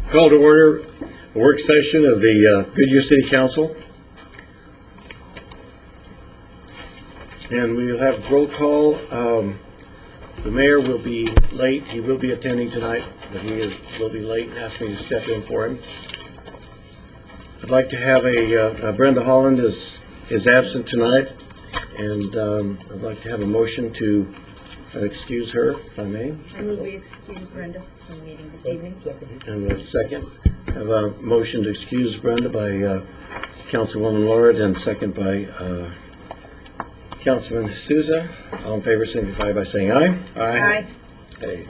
Call to order a work session of the Goodyear City Council. And we will have roll call. The mayor will be late. He will be attending tonight, but he will be late and asked me to step in for him. I'd like to have Brenda Holland is absent tonight, and I'd like to have a motion to excuse her, if I may. I move we excuse Brenda from the meeting this evening. And a second. I have a motion to excuse Brenda by Councilwoman Lord and second by Councilman Souza. All in favor signify by saying aye. Aye. Okay.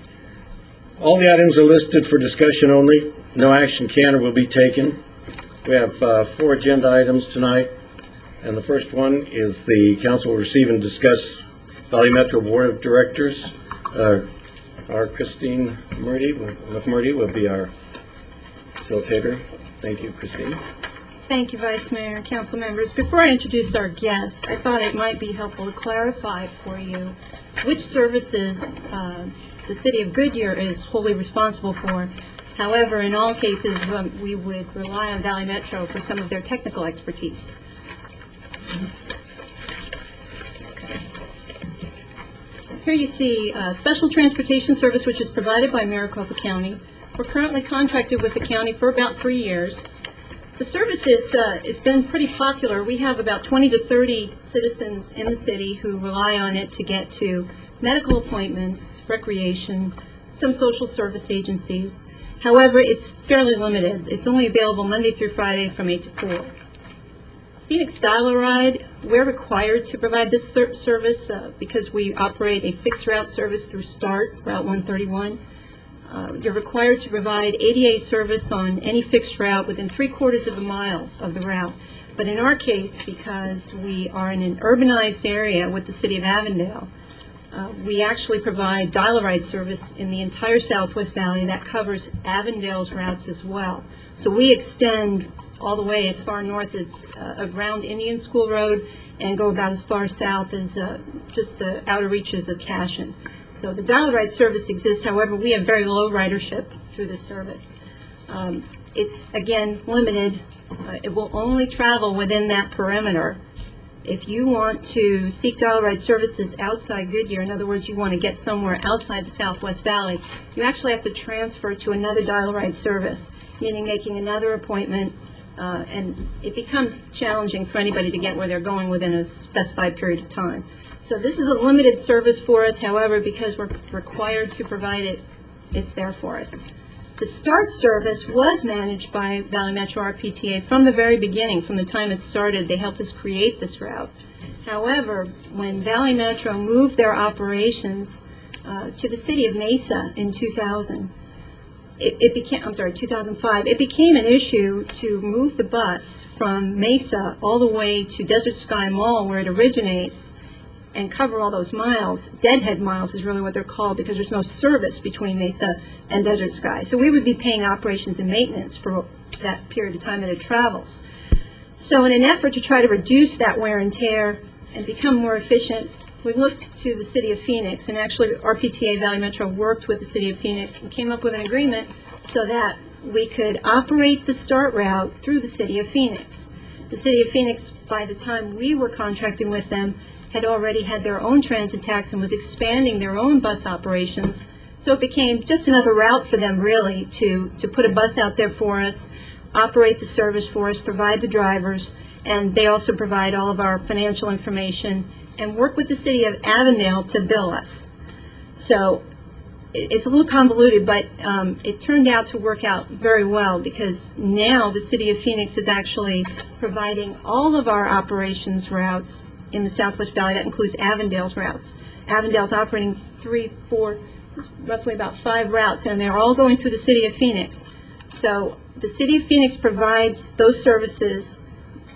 All the items are listed for discussion only. No action can or will be taken. We have 4 agenda items tonight, and the first one is the council will receive and discuss Valley Metro Board of Directors. Our Christine McMurdy will be our facilitator. Thank you, Christine. Thank you, Vice Mayor and council members. Before I introduce our guests, I thought it might be helpful to clarify for you which services the City of Goodyear is wholly responsible for. However, in all cases, we would rely on Valley Metro for some of their technical expertise. Here you see special transportation service, which is provided by Maricopa County. We're currently contracted with the county for about 3 years. The service has been pretty popular. We have about 20 to 30 citizens in the city who rely on it to get to medical appointments, recreation, some social service agencies. However, it's fairly limited. It's only available Monday through Friday from 8 to 4. Phoenix Dial-A-Ride, we're required to provide this service because we operate a fixed route service through START, Route 131. You're required to provide ADA service on any fixed route within 3/4 of a mile of the route. But in our case, because we are in an urbanized area with the city of Avondale, we actually provide dial-a-ride service in the entire Southwest Valley that covers Avondale's routes as well. So we extend all the way as far north as around Indian School Road and go about as far south as just the outer reaches of Cashin. So the dial-a-ride service exists. However, we have very low ridership through this service. It's, again, limited. It will only travel within that perimeter. If you want to seek dial-a-ride services outside Goodyear, in other words, you want to get somewhere outside the Southwest Valley, you actually have to transfer to another dial-a-ride service, meaning making another appointment, and it becomes challenging for anybody to get where they're going within a specified period of time. So this is a limited service for us. However, because we're required to provide it, it's there for us. The START service was managed by Valley Metro RPTA from the very beginning. From the time it started, they helped us create this route. However, when Valley Metro moved their operations to the city of Mesa in 2005, it became an issue to move the bus from Mesa all the way to Desert Sky Mall, where it originates, and cover all those miles. Deadhead miles is really what they're called, because there's no service between Mesa and Desert Sky. So we would be paying operations and maintenance for that period of time that it travels. So in an effort to try to reduce that wear and tear and become more efficient, we looked to the City of Phoenix, and actually RPTA Valley Metro worked with the City of Phoenix and came up with an agreement so that we could operate the START route through the City of Phoenix. The City of Phoenix, by the time we were contracting with them, had already had their own transit tax and was expanding their own bus operations. So it became just another route for them, really, to put a bus out there for us, operate the service for us, provide the drivers, and they also provide all of our financial information and work with the city of Avondale to bill us. So it's a little convoluted, but it turned out to work out very well, because now the city of Phoenix is actually providing all of our operations routes in the Southwest Valley. That includes Avondale's routes. Avondale's operating 3, 4, roughly about 5 routes, and they're all going through the city of Phoenix. So the city of Phoenix provides those services.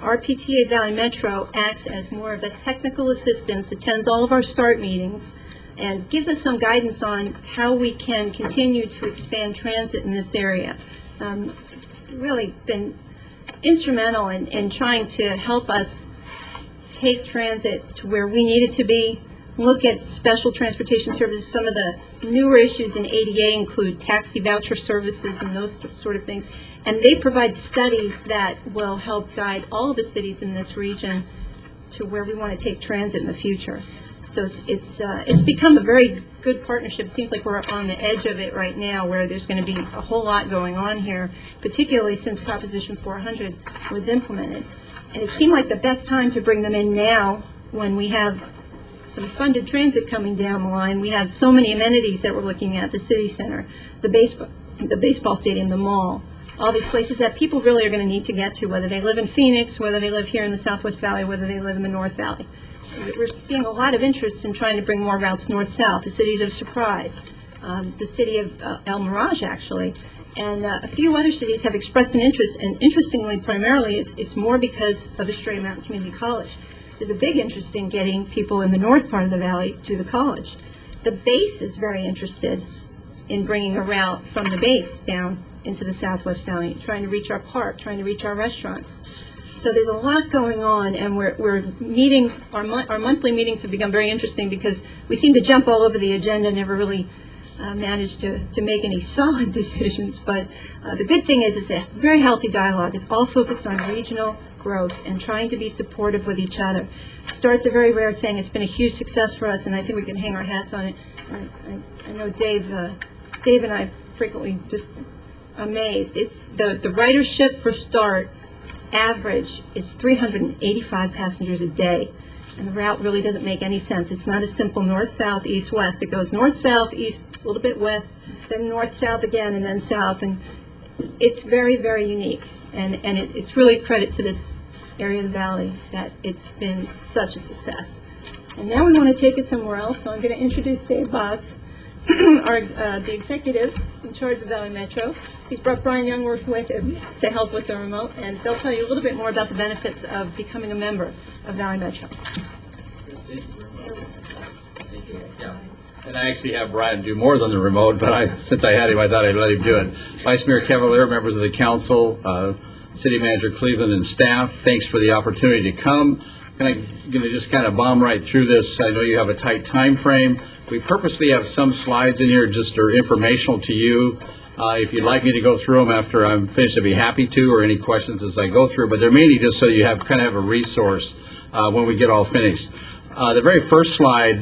RPTA Valley Metro acts as more of a technical assistance, attends all of our START meetings, and gives us some guidance on how we can continue to expand transit in this area. Really been instrumental in trying to help us take transit to where we need it to be, look at special transportation services. Some of the newer issues in ADA include taxi voucher services and those sort of things. And they provide studies that will help guide all of the cities in this region to where we want to take transit in the future. So it's become a very good partnership. It seems like we're on the edge of it right now, where there's going to be a whole lot going on here, particularly since Proposition 400 was implemented. And it seemed like the best time to bring them in now, when we have some funded transit coming down the line. We have so many amenities that we're looking at: the city center, the baseball stadium, the mall, all these places that people really are going to need to get to, whether they live in Phoenix, whether they live here in the Southwest Valley, whether they live in the North Valley. We're seeing a lot of interest in trying to bring more routes north-south, the cities of Surprise, the city of El Mirage, actually, and a few other cities have expressed an interest, and interestingly, primarily, it's more because of Estrella Mountain Community College. There's a big interest in getting people in the north part of the valley to the college. The base is very interested in bringing a route from the base down into the Southwest Valley, trying to reach our park, trying to reach our restaurants. So there's a lot going on, and we're meeting. Our monthly meetings have become very interesting because we seem to jump all over the agenda, never really manage to make any solid decisions. But the good thing is it's a very healthy dialogue. It's all focused on regional growth and trying to be supportive with each other. START's a very rare thing. It's been a huge success for us, and I think we can hang our hats on it. I know Dave and I frequently just amazed. It's the ridership for START average is 385 passengers a day, and the route really doesn't make any sense. It's not a simple north-south, east-west. It goes north-south, east, a little bit west, then north-south again, and then south, and it's very, very unique, and it's really a credit to this area of the valley that it's been such a success. And now we want to take it somewhere else, so I'm going to introduce Dave Boggs, the executive in charge of Valley Metro. He's brought Brian Youngworth with him to help with the remote, and they'll tell you a little bit more about the benefits of becoming a member of Valley Metro. Yeah. And I actually have Brian do more than the remote, but since I had him, I thought I'd let him do it. Vice Mayor Cavalier, members of the council, City Manager Cleveland, and staff, thanks for the opportunity to come. I'm going to just kind of bomb right through this. I know you have a tight time frame. We purposely have some slides in here just are informational to you. If you'd like me to go through them after I'm finished, I'd be happy to, or any questions as I go through. But they're mainly just so you have kind of a resource when we get all finished. The very first slide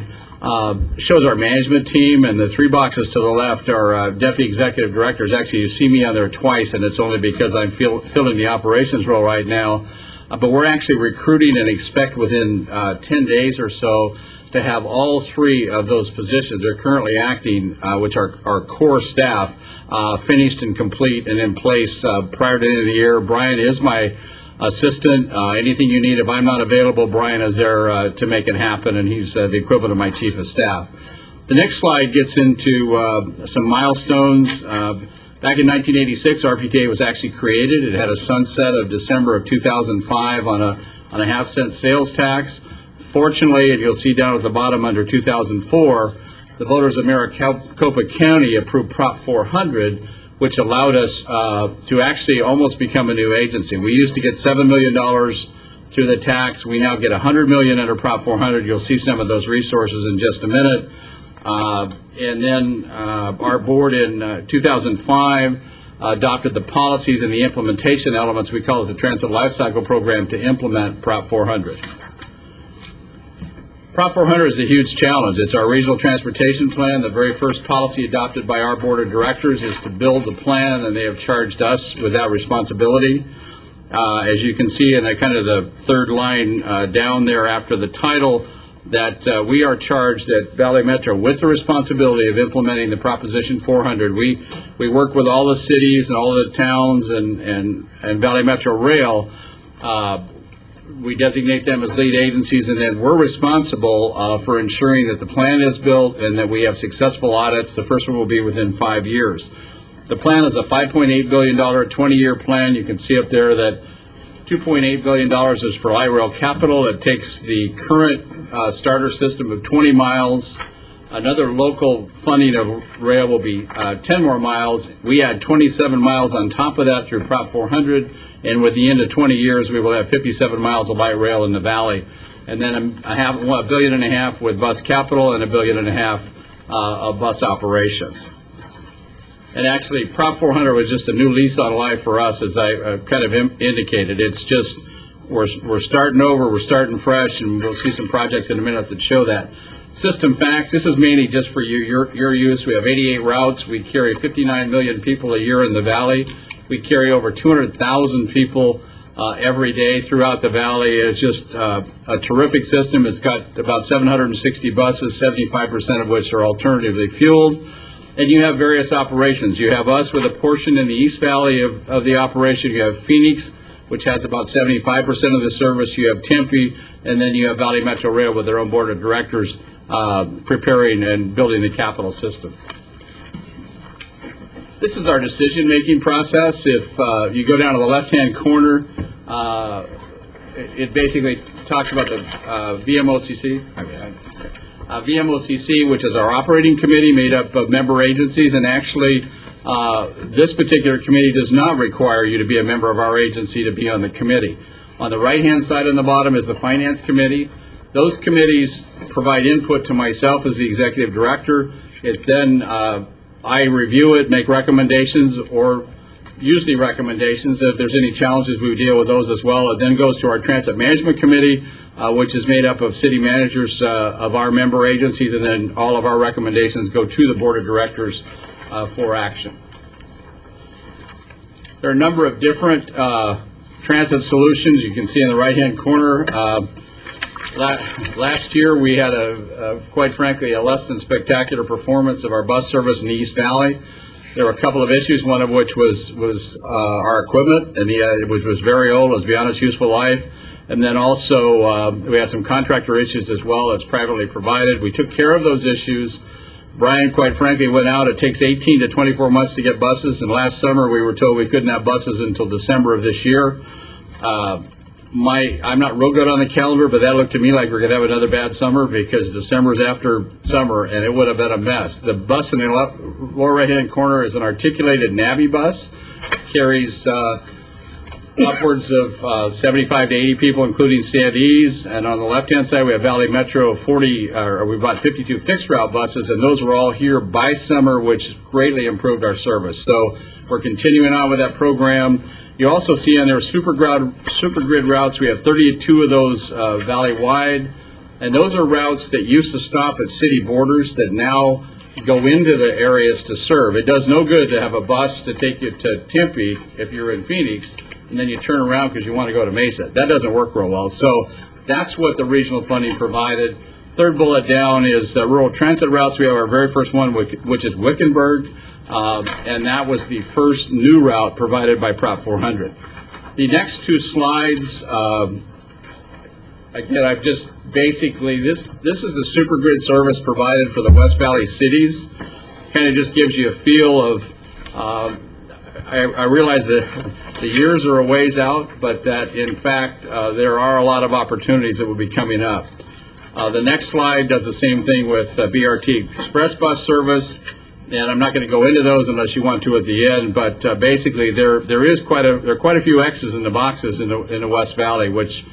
shows our management team, and the three boxes to the left are deputy executive directors. Actually, you see me on there twice, and it's only because I'm filling the operations role right now. But we're actually recruiting and expect within 10 days or so to have all three of those positions they're currently acting, which are our core staff, finished and complete and in place prior to the end of the year. Brian is my assistant. Anything you need, if I'm not available, Brian is there to make it happen, and he's the equivalent of my chief of staff. The next slide gets into some milestones. Back in 1986, RPTA was actually created. It had a sunset of December of 2005 on a half-cent sales tax. Fortunately, and you'll see down at the bottom under 2004, the voters of Maricopa County approved Prop 400, which allowed us to actually almost become a new agency. We used to get $7 million through the tax. We now get $100 million under Prop 400. You'll see some of those resources in just a minute. And then our board in 2005 adopted the policies and the implementation elements. We call it the Transit Lifecycle Program to implement Prop 400. Prop 400 is a huge challenge. It's our regional transportation plan. The very first policy adopted by our board of directors is to build the plan, and they have charged us with that responsibility. As you can see in kind of the third line down there after the title, that we are charged at Valley Metro with the responsibility of implementing the Proposition 400. We work with all the cities and all the towns and Valley Metro Rail. We designate them as lead agencies, and then we're responsible for ensuring that the plan is built and that we have successful audits. The first one will be within 5 years. The plan is a $5.8 billion 20-year plan. You can see up there that $2.8 billion is for light rail capital. It takes the current starter system of 20 miles. Another local funding of rail will be 10 more miles. We add 27 miles on top of that through Prop 400, and with the end of 20 years, we will have 57 miles of light rail in the valley. and then $1.5 billion with bus capital and $1.5 billion of bus operations. And actually, Prop 400 was just a new lease on life for us, as I kind of indicated. It's just, we're starting over, we're starting fresh, and we'll see some projects in a minute that show that. System facts, this is mainly just for your use. We have 88 routes. We carry 59 million people a year in the valley. We carry over 200,000 people every day throughout the valley. It's just a terrific system. It's got about 760 buses, 75% of which are alternatively fueled. And you have various operations. You have us with a portion in the East Valley of the operation. You have Phoenix, which has about 75% of the service. You have Tempe, and then you have Valley Metro Rail with their own board of directors preparing and building the capital system. This is our decision-making process. If you go down to the left-hand corner, it basically talks about the VMOCC. VMOCC, which is our operating committee made up of member agencies, and actually this particular committee does not require you to be a member of our agency to be on the committee. On the right-hand side on the bottom is the finance committee. Those committees provide input to myself as the executive director. It then I review it, make recommendations, or usually recommendations. If there's any challenges, we deal with those as well. It then goes to our transit management committee, which is made up of city managers of our member agencies, and then all of our recommendations go to the board of directors for action. There are a number of different transit solutions. You can see in the right-hand corner. Last year, we had quite frankly, a less than spectacular performance of our bus service in the East Valley. There were a couple of issues, one of which was our equipment, and which was very old, it was beyond its useful life. And then also, we had some contractor issues as well. It's privately provided. We took care of those issues. Brian, quite frankly, went out. It takes 18 to 24 months to get buses, and last summer we were told we couldn't have buses until December of this year. I'm not real good on the calendar, but that looked to me like we're going to have another bad summer, because December's after summer, and it would have been a mess. The bus in the lower right-hand corner is an articulated Navi bus. Carries upwards of 75 to 80 people, including standees. And on the left-hand side, we have Valley Metro 40, we bought 52 fixed route buses, and those were all here by summer, which greatly improved our service. So we're continuing on with that program. You also see on there super grid routes. We have 32 of those valley-wide, and those are routes that used to stop at city borders that now go into the areas to serve. It does no good to have a bus to take you to Tempe if you're in Phoenix, and then you turn around because you want to go to Mesa. That doesn't work real well. So that's what the regional funding provided. Third bullet down is rural transit routes. We have our very first one, which is Wickenburg. And that was the first new route provided by Prop 400. The next two slides, again, I've just basically, this is the super grid service provided for the West Valley cities. Kind of just gives you a feel of, I realize that the years are a ways out, but that in fact there are a lot of opportunities that will be coming up. The next slide does the same thing with BRT Express bus service. And I'm not going to go into those unless you want to at the end. But basically, there are quite a few X's in the boxes in the West Valley, which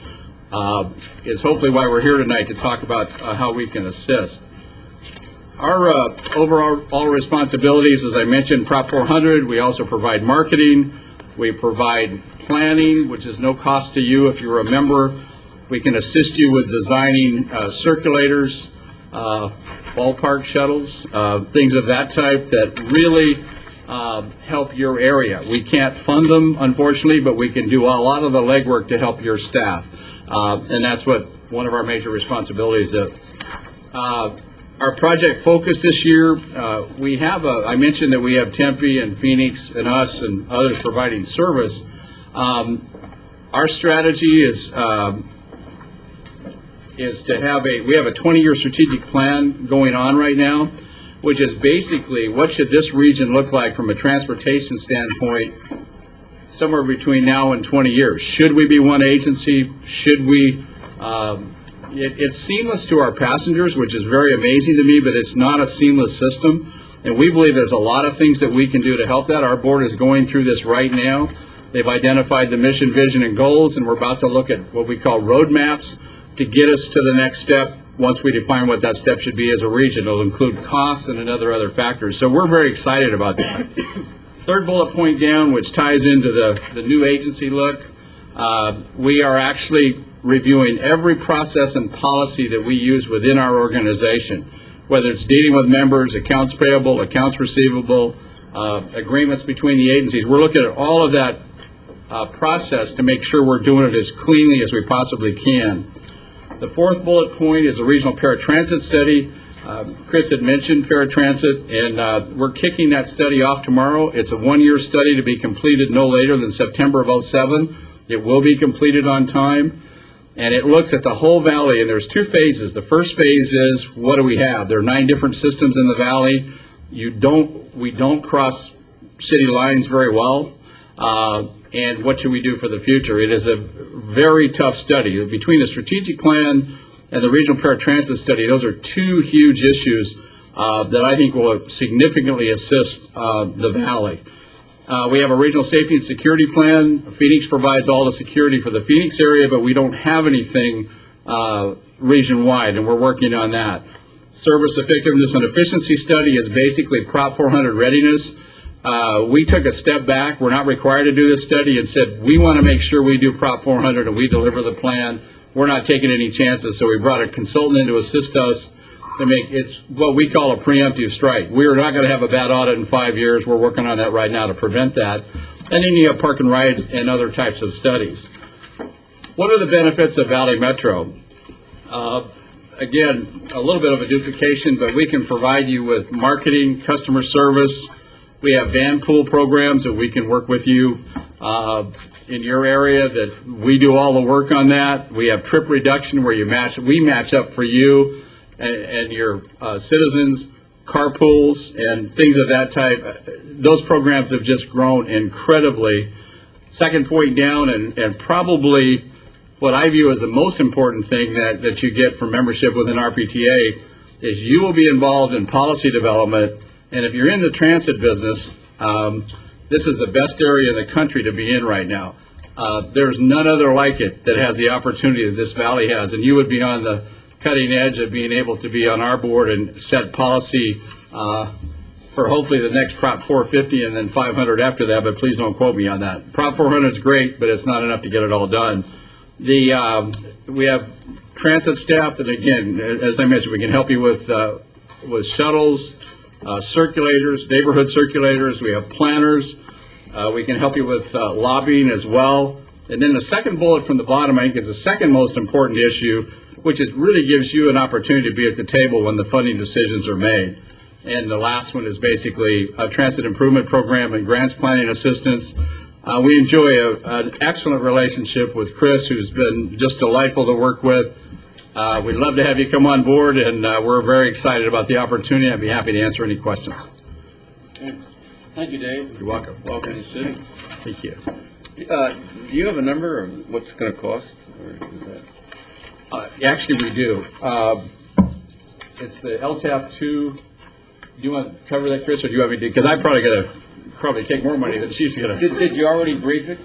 is hopefully why we're here tonight to talk about how we can assist. Our overall responsibilities, as I mentioned, Prop 400. We also provide marketing. We provide planning, which is no cost to you if you're a member. We can assist you with designing circulators. Ballpark shuttles, things of that type that really help your area. We can't fund them, unfortunately, but we can do a lot of the legwork to help your staff. And that's what one of our major responsibilities is. Our project focus this year, we have I mentioned that we have Tempe and Phoenix and us and others providing service. Our strategy is to have we have a 20-year strategic plan going on right now, which is basically what should this region look like from a transportation standpoint somewhere between now and 20 years. Should we be one agency? Should we? It's seamless to our passengers, which is very amazing to me, but it's not a seamless system. And we believe there's a lot of things that we can do to help that. Our board is going through this right now. They've identified the mission, vision, and goals, and we're about to look at what we call roadmaps to get us to the next step. Once we define what that step should be as a region, it'll include costs and other factors. So we're very excited about that. Third bullet point down, which ties into the new agency look, we are actually reviewing every process and policy that we use within our organization, whether it's dealing with members, accounts payable, accounts receivable, agreements between the agencies. We're looking at all of that process to make sure we're doing it as cleanly as we possibly can. The fourth bullet point is a regional paratransit study. Chris had mentioned paratransit, and we're kicking that study off tomorrow. It's a one-year study to be completed no later than September of '07. It will be completed on time, and it looks at the whole valley, and there's two phases. The first phase is, what do we have? There are 9 different systems in the valley. We don't cross city lines very well. And what should we do for the future? It is a very tough study. Between the strategic plan and the regional paratransit study, those are 2 huge issues that I think will significantly assist the valley. We have a regional safety and security plan. Phoenix provides all the security for the Phoenix area, but we don't have anything region-wide, and we're working on that. Service effectiveness and efficiency study is basically Prop 400 readiness. We took a step back. We're not required to do this study and said, we want to make sure we do Prop 400 and we deliver the plan. We're not taking any chances, so we brought a consultant in to assist us to make it's what we call a preemptive strike. We are not going to have a bad audit in 5 years. We're working on that right now to prevent that. And then you have park and ride and other types of studies. What are the benefits of Valley Metro? Again, a little bit of a duplication, but we can provide you with marketing, customer service. We have van pool programs that we can work with you in your area, that we do all the work on that. We have trip reduction where we match up for you and your citizens, carpools and things of that type. Those programs have just grown incredibly. Second point down, and probably what I view as the most important thing that you get from membership within RPTA is you will be involved in policy development. And if you're in the transit business, this is the best area in the country to be in right now. There's none other like it that has the opportunity that this valley has, and you would be on the cutting edge of being able to be on our board and set policy for hopefully the next Prop 450 and then 500 after that, but please don't quote me on that. Prop 400 is great, but it's not enough to get it all done. We have transit staff that, again, as I mentioned, we can help you with shuttles, circulators, neighborhood circulators. We have planners. We can help you with lobbying as well. And then the second bullet from the bottom, I think, is the second most important issue, which is really gives you an opportunity to be at the table when the funding decisions are made. And the last one is basically a transit improvement program and grants planning assistance. We enjoy an excellent relationship with Chris, who's been just delightful to work with. We'd love to have you come on board, and we're very excited about the opportunity. I'd be happy to answer any questions. Okay. Thank you, Dave. You're welcome. Welcome to the city. Thank you. Do you have a number of what's going to cost? Or is that? Actually, we do. It's the LTAF 2. Do you want to cover that, Chris, or do you want me to? Because I probably got to take more money than she's going to. Did you already brief it?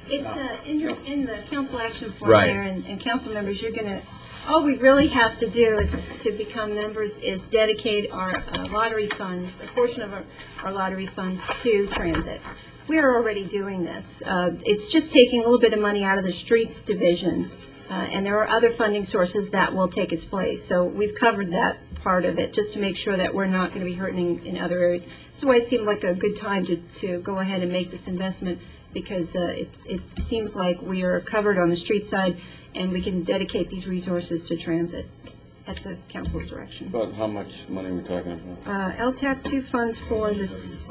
It's in the council action form Right. there, and council members, you're going to, all we really have to do is to become members is dedicate our lottery funds, a portion of our lottery funds to transit. We are already doing this. It's just taking a little bit of money out of the streets division, and there are other funding sources that will take its place. So we've covered that part of it, just to make sure that we're not going to be hurting in other areas. That's why it seemed like a good time to go ahead and make this investment, because it seems like we are covered on the street side, and we can dedicate these resources to transit at the council's direction. About how much money are we talking about? LTAF 2 funds for this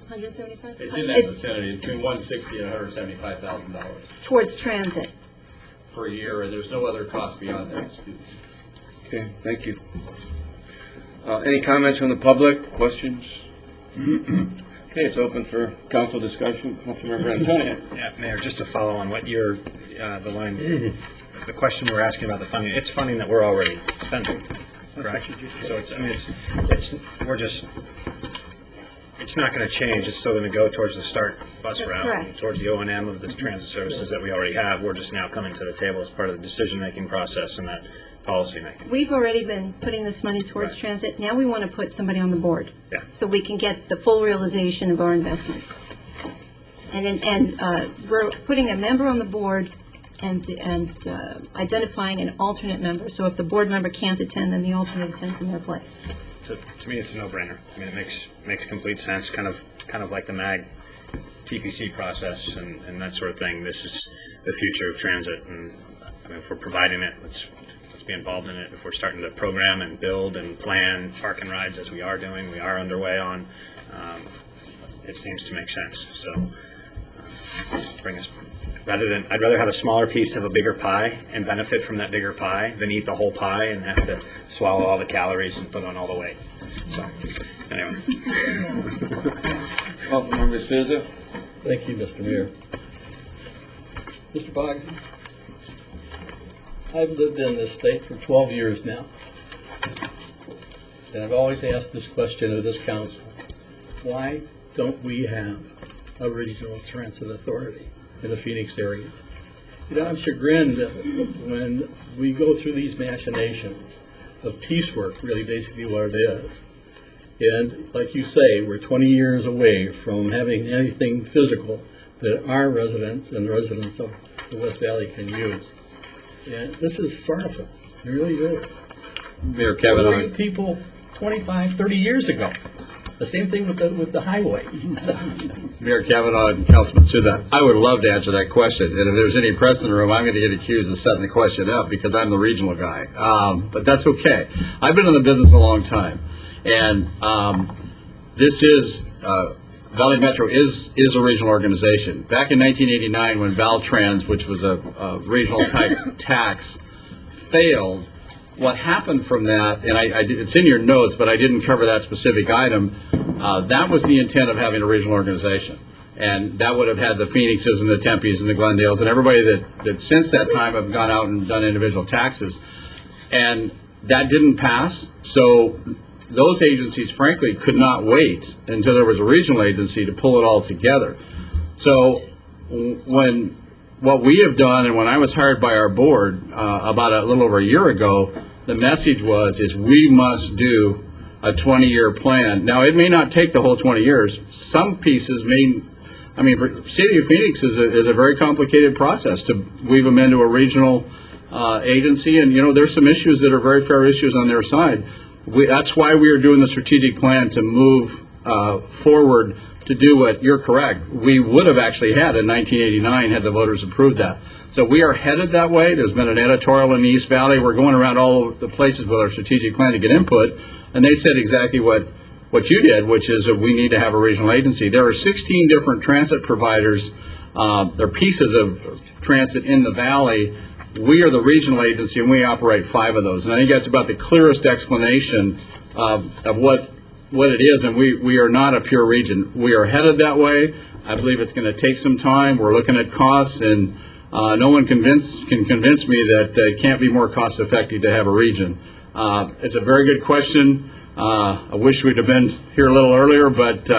175? It's in that vicinity, between $160,000 and $175,000 towards transit. per year, and there's no other cost beyond that. Okay, thank you. Any comments from the public? Questions? Okay, it's open for council discussion. Councilmember Antonio. Yeah, Mayor, just to follow on what you're, the question we're asking about the funding, it's funding that we're already spending, correct? So it's, I mean, we're just, it's not going to change. It's still going to go towards the START bus That's route, correct. towards the O&M of the transit services that we already have. We're just now coming to the table as part of the decision-making process and that policy-making. We've already been putting this money towards Right. transit. Now we want to put somebody on the board. Yeah. So we can get the full realization of our investment. And we're putting a member on the board and identifying an alternate member. So if the board member can't attend, then the alternate attends in their place. To me, it's a no-brainer. I mean, it makes complete sense, kind of like the MAG TPC process and that sort of thing. This is the future of transit, and I mean, if we're providing it, let's be involved in it. If we're starting to program and build and plan park and rides as we are doing, we are underway on, it seems to make sense. So bring us. I'd rather have a smaller piece of a bigger pie and benefit from that bigger pie than eat the whole pie and have to swallow all the calories and put on all the weight. So, anyway. Councilmember Souza? Thank you, Mr. Mayor. Mr. Boggs, I've lived in this state for 12 years now, and I've always asked this question of this council: why don't we have a regional transit authority in the Phoenix area? You know, I'm chagrined when we go through these machinations of piecework, really basically what it is. And like you say, we're 20 years away from having anything physical that our residents and residents of the West Valley can use. And this is sorrowful. It really is. Mayor What Kavanaugh. were you people 25, 30 years ago? The same thing with the highways. Mayor Kavanaugh and Councilman Souza, I would love to answer that question. And if there's any press in the room, I'm going to get accused of setting the question up because I'm the regional guy. But that's okay. I've been in the business a long time. And this is, Valley Metro is a regional organization. Back in 1989, when Valtrans, which was a regional type tax, failed, what happened from that, and it's in your notes, but I didn't cover that specific item, that was the intent of having a regional organization. And that would have had the Phoenixes and the Tempes and the Glendales and everybody that since that time have gone out and done individual taxes. And that didn't pass, so those agencies, frankly, could not wait until there was a regional agency to pull it all together. So what we have done, and when I was hired by our board about a little over a year ago, the message is we must do a 20-year plan. Now, it may not take the whole 20 years. Some pieces for City of Phoenix is a very complicated process to weave them into a regional agency, and, there's some issues that are very fair issues on their side. That's why we are doing the strategic plan to move forward to do what, you're correct, we would have actually had in 1989 had the voters approved that. So we are headed that way. There's been an editorial in the East Valley. We're going around all the places with our strategic plan to get input, and they said exactly what you did, which is that we need to have a regional agency. There are 16 different transit providers. There are pieces of transit in the valley. We are the regional agency, and we operate 5 of those. And I think that's about the clearest explanation of what it is, and we are not a pure region. We are headed that way. I believe it's going to take some time. We're looking at costs, and no one can convince me that it can't be more cost-effective to have a region. It's a very good question. I wish we'd have been here a little earlier, but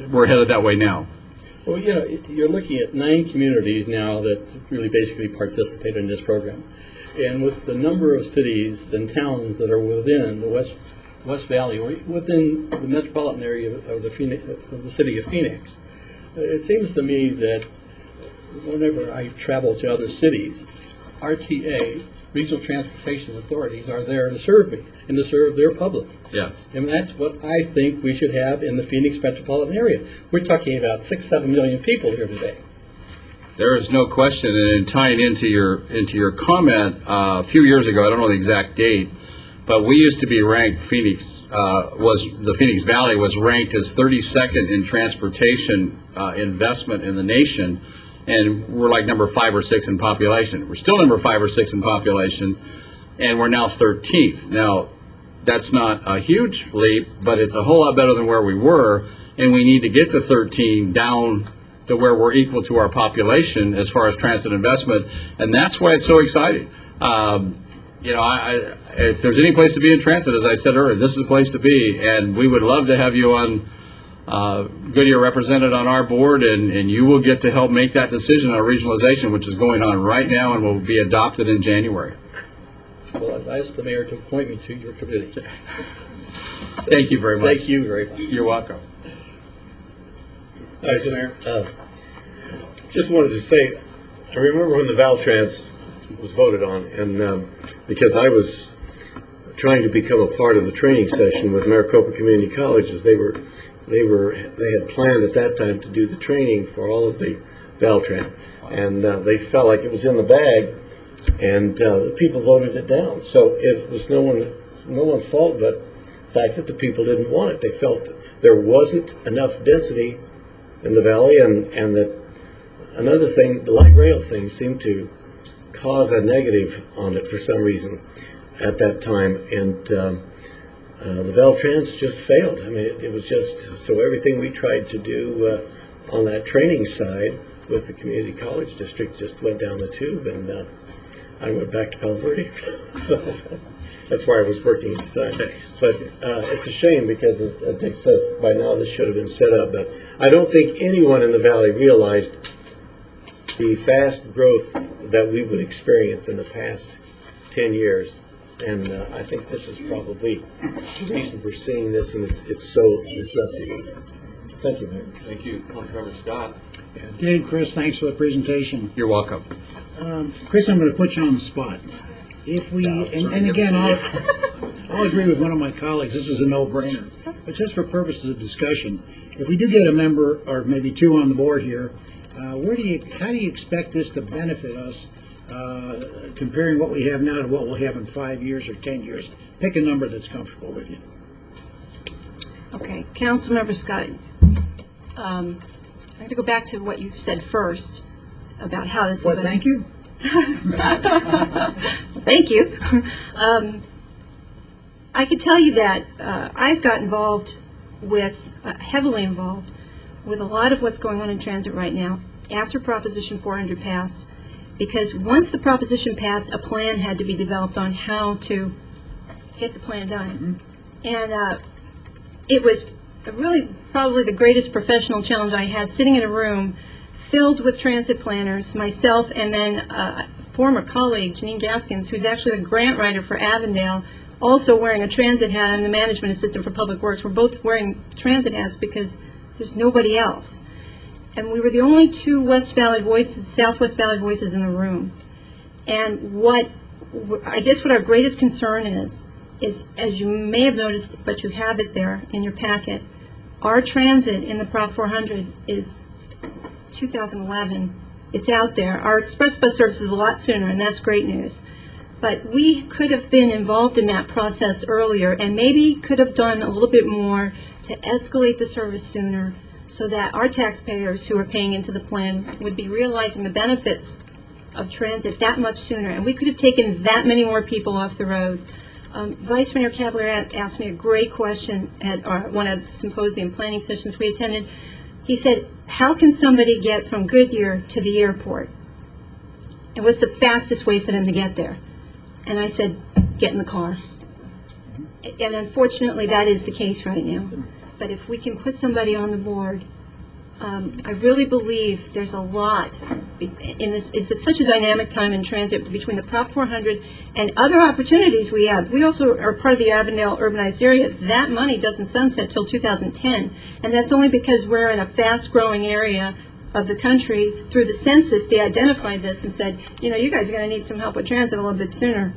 we're headed that way now. Well, you're looking at 9 communities now that really basically participate in this program. And with the number of cities and towns that are within the West Valley, or within the metropolitan area of the city of Phoenix, it seems to me that whenever I travel to other cities, RTA, regional transportation authorities, are there to serve me and to serve their public. Yes. And that's what I think we should have in the Phoenix metropolitan area. We're talking about 6-7 million people here today. There is no question, and in tying into your comment, a few years ago, I don't know the exact date, but we used to be ranked, the Phoenix Valley was ranked as 32nd in transportation investment in the nation, and we're like number 5 or 6 in population. We're still number 5 or 6 in population, and we're now 13th. Now, that's not a huge leap, but it's a whole lot better than where we were, and we need to get to 13 down to where we're equal to our population as far as transit investment, and that's why it's so exciting. If there's any place to be in transit, as I said earlier, this is a place to be, and we would love to have you on Goodyear represented on our board, and you will get to help make that decision on regionalization, which is going on right now and will be adopted in January. Well, I've asked the mayor to appoint me to your committee. Thank you very much. Thank you very much. You're welcome. I just wanted to say, I remember when the Valtrans was voted on, and because I was trying to become a part of the training session with Maricopa Community College, as they had planned at that time to do the training for all of the Valtran, and they felt like it was in the bag, and the people voted it down. So it was no one's fault but the fact that the people didn't want it. They felt that there wasn't enough density in the valley, and that another thing, the light rail thing seemed to cause a negative on it for some reason at that time, and the Valtrans just failed. I mean, it was just, so everything we tried to do on that training side with the community college district just went down the tube, and I went back to Palo Verde. That's where I was working at the time. But it's a shame because, as Dick says, by now this should have been set up. But I don't think anyone in the valley realized the fast growth that we would experience in the past 10 years. And I think this is probably the reason we're seeing this, and it's so disruptive. Thank you, Mayor. Thank you, Councilmember Scott. Dave, Chris, thanks for the presentation. You're welcome. Chris, I'm going to put you on the spot. If we, and again, I'll agree with one of my colleagues, this is a no-brainer. But just for purposes of discussion, if we do get a member, or maybe two on the board here, how do you expect this to benefit us, comparing what we have now to what we'll have in 5 years or 10 years? Pick a number that's comfortable with you. Okay, Councilmember Scott, I'm going to go back to what you said first about how this will What, thank you? Thank you. I could tell you that I've got involved with, heavily involved, with a lot of what's going on in transit right now after Proposition 400 passed, because once the proposition passed, a plan had to be developed on how to get the plan done. And it was really probably the greatest professional challenge I had, sitting in a room filled with transit planners, myself, and then a former colleague, Janine Gaskins, who's actually the grant writer for Avondale, also wearing a transit hat. I'm the management assistant for Public Works. We're both wearing transit hats because there's nobody else. And we were the only two West Valley voices, Southwest Valley voices in the room. And I guess what our greatest concern is, as you may have noticed, but you have it there in your packet, our transit in the Prop 400 is 2011. It's out there. Our express bus service is a lot sooner, and that's great news. But we could have been involved in that process earlier, and maybe could have done a little bit more to escalate the service sooner, so that our taxpayers who are paying into the plan would be realizing the benefits of transit that much sooner. And we could have taken that many more people off the road. Vice Mayor Cavalier asked me a great question at one of the symposium planning sessions we attended. He said, how can somebody get from Goodyear to the airport? And what's the fastest way for them to get there? And I said, get in the car. And unfortunately, that is the case right now. But if we can put somebody on the board, I really believe there's a lot in this. It's such a dynamic time in transit between the Prop 400 and other opportunities we have. We also are part of the Avondale urbanized area. That money doesn't sunset till 2010, and that's only because we're in a fast-growing area of the country. Through the census, they identified this and said, you know, you guys are going to need some help with transit a little bit sooner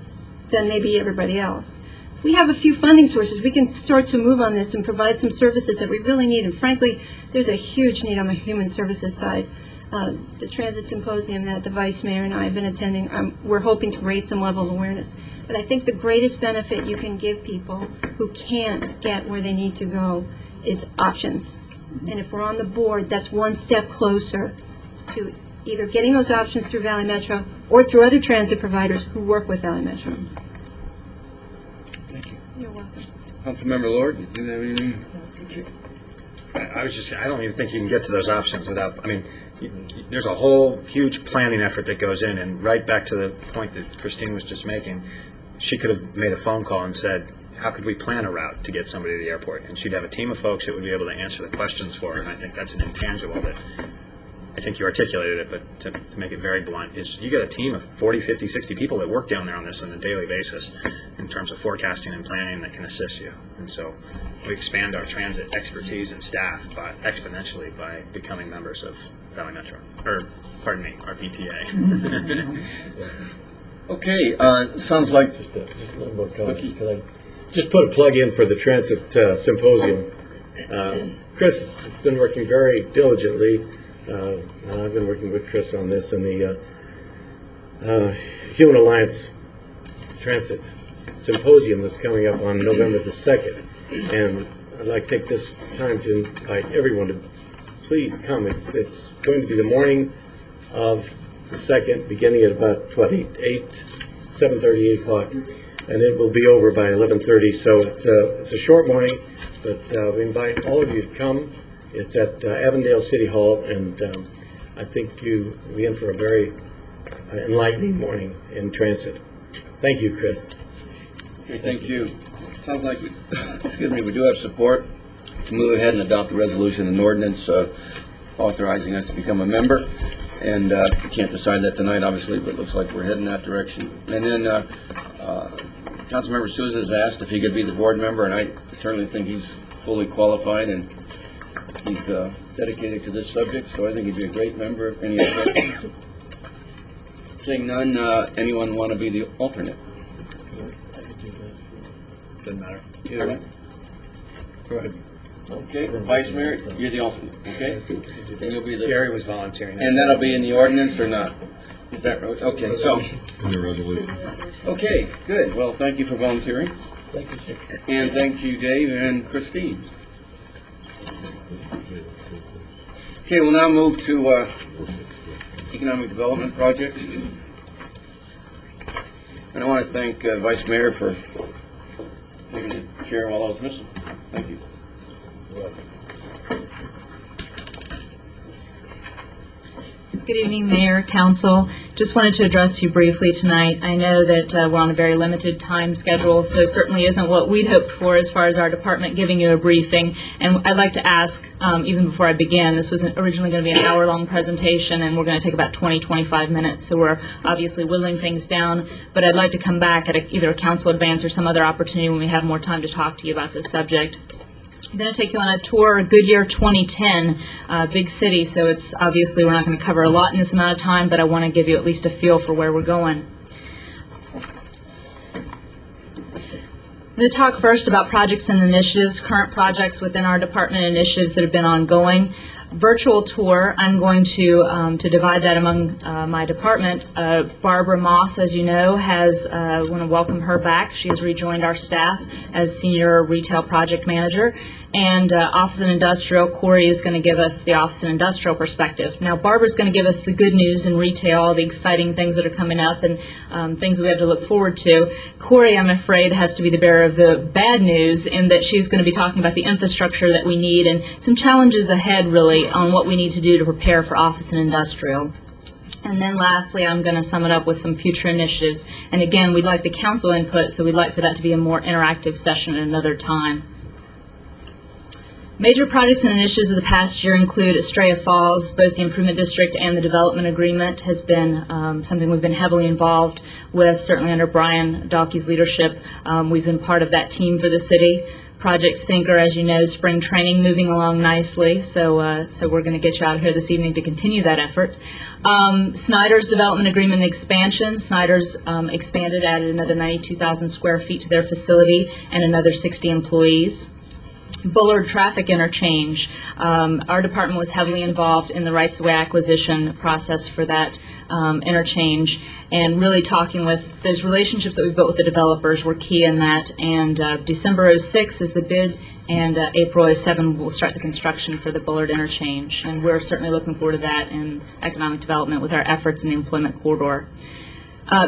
than maybe everybody else. We have a few funding sources. We can start to move on this and provide some services that we really need. And frankly, there's a huge need on the human services side. The transit symposium that the Vice Mayor and I have been attending, we're hoping to raise some level of awareness. But I think the greatest benefit you can give people who can't get where they need to go is options. And if we're on the board, that's one step closer to either getting those options through Valley Metro or through other transit providers who work with Valley Metro. You're welcome. Councilmember Lord, did you have anything? I don't even think you can get to those options without, I mean, there's a whole huge planning effort that goes in, and right back to the point that Christine was just making, she could have made a phone call and said, how could we plan a route to get somebody to the airport? And she'd have a team of folks that would be able to answer the questions for her, and I think that's an intangible that, I think you articulated it, but to make it very blunt, is you got a team of 40, 50, 60 people that work down there on this on a daily basis in terms of forecasting and planning that can assist you. And so we expand our transit expertise and staff exponentially by becoming members of Valley Metro, or pardon me, our PTA. Okay, sounds like, Just one more comment. Can I just put a plug in for the Transit Symposium? Chris has been working very diligently, and I've been working with Chris on this, and the Human Alliance Transit Symposium that's coming up on November the 2nd. And I'd like to take this time to invite everyone to please come. It's going to be the morning of the 2nd, beginning at about, 7:30, 8 o'clock, and it will be over by 11:30. So it's a short morning, but we invite all of you to come. It's at Avondale City Hall, and I think you'll be in for a very enlightening morning in transit. Thank you, Chris. okay, thank you. Sounds like, we do have support to move ahead and adopt a resolution and ordinance authorizing us to become a member. And we can't decide that tonight, obviously, but it looks like we're heading that direction. And then Councilmember Souza has asked if he could be the board member, and I certainly think he's fully qualified and he's dedicated to this subject, so I think he'd be a great member. Any objections? Seeing none, anyone want to be the alternate? Doesn't matter. All right. Go ahead. Okay, Vice Mayor, you're the alternate, okay? And you'll be the, Gary was volunteering. and that'll be in the ordinance or not? Is that right? Okay, so, okay, good. Well, thank you for volunteering. Thank you, sir. And thank you, Dave and Christine. Okay, we'll now move to economic development projects. And I want to thank Vice Mayor for taking the chair while I was missing. Thank you. Good evening, Mayor, Council. Just wanted to address you briefly tonight. I know that we're on a very limited time schedule, so certainly isn't what we'd hoped for as far as our department giving you a briefing. And I'd like to ask, even before I begin, this was originally going to be an hour-long presentation, and we're going to take about 20, 25 minutes, so we're obviously whittling things down. But I'd like to come back at either a council advance or some other opportunity when we have more time to talk to you about this subject. I'm going to take you on a tour of Goodyear 2010, big city, so it's obviously we're not going to cover a lot in this amount of time, but I want to give you at least a feel for where we're going. I'm going to talk first about projects and initiatives, current projects within our department, initiatives that have been ongoing. Virtual tour, I'm going to divide that among my department. Barbara Moss, as you know, I want to welcome her back. She has rejoined our staff as Senior Retail Project Manager. And Office and Industrial, Corey is going to give us the Office and Industrial perspective. Now, Barbara's going to give us the good news in retail, all the exciting things that are coming up and things that we have to look forward to. Corey, I'm afraid, has to be the bearer of the bad news in that she's going to be talking about the infrastructure that we need and some challenges ahead, really, on what we need to do to prepare for Office and Industrial. And then lastly, I'm going to sum it up with some future initiatives. And again, we'd like the council input, so we'd like for that to be a more interactive session at another time. Major projects and initiatives of the past year include Estrella Falls. Both the Improvement District and the Development Agreement has been something we've been heavily involved with, certainly under Brian Dalkey's leadership. We've been part of that team for the city. Project Sinker, as you know, spring training moving along nicely, so we're going to get you out here this evening to continue that effort. Snyder's Development Agreement and Expansion. Snyder's expanded, added another 92,000 square feet to their facility and another 60 employees. Bullard Traffic Interchange. Our department was heavily involved in the rights-of-way acquisition process for that interchange, and really talking with those relationships that we've built with the developers were key in that. And December 06 is the bid, and April 07 we'll start the construction for the Bullard Interchange. And we're certainly looking forward to that in economic development with our efforts in the employment corridor.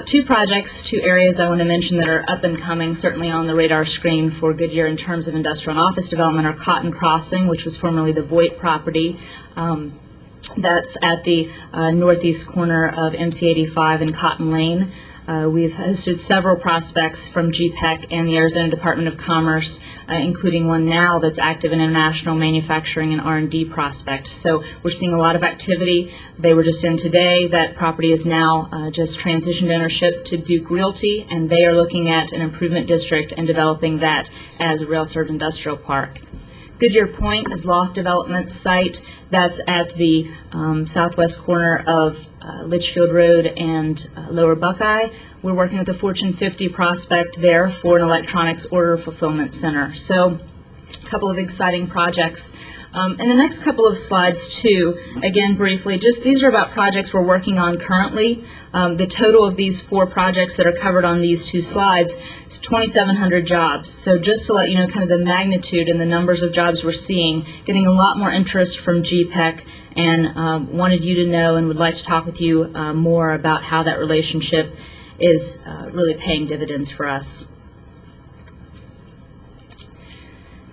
Two projects, two areas I want to mention that are up and coming, certainly on the radar screen for Goodyear in terms of industrial and office development, are Cotton Crossing, which was formerly the Voight property. That's at the northeast corner of MC 85 and Cotton Lane. We've hosted several prospects from GPEC and the Arizona Department of Commerce, including one now that's active in international manufacturing and R&D prospect. So we're seeing a lot of activity. They were just in today. That property is now just transitioned ownership to Duke Realty, and they are looking at an improvement district and developing that as a rail-served industrial park. Goodyear Point is Loft Development site. That's at the southwest corner of Litchfield Road and Lower Buckeye. We're working with a Fortune 50 prospect there for an electronics order fulfillment center. So a couple of exciting projects. And the next couple of slides, too, again, briefly, just these are about projects we're working on currently. The total of these 4 projects that are covered on these 2 slides is 2,700 jobs. So just to let you know kind of the magnitude and the numbers of jobs we're seeing, getting a lot more interest from GPEC, and wanted you to know and would like to talk with you more about how that relationship is really paying dividends for us.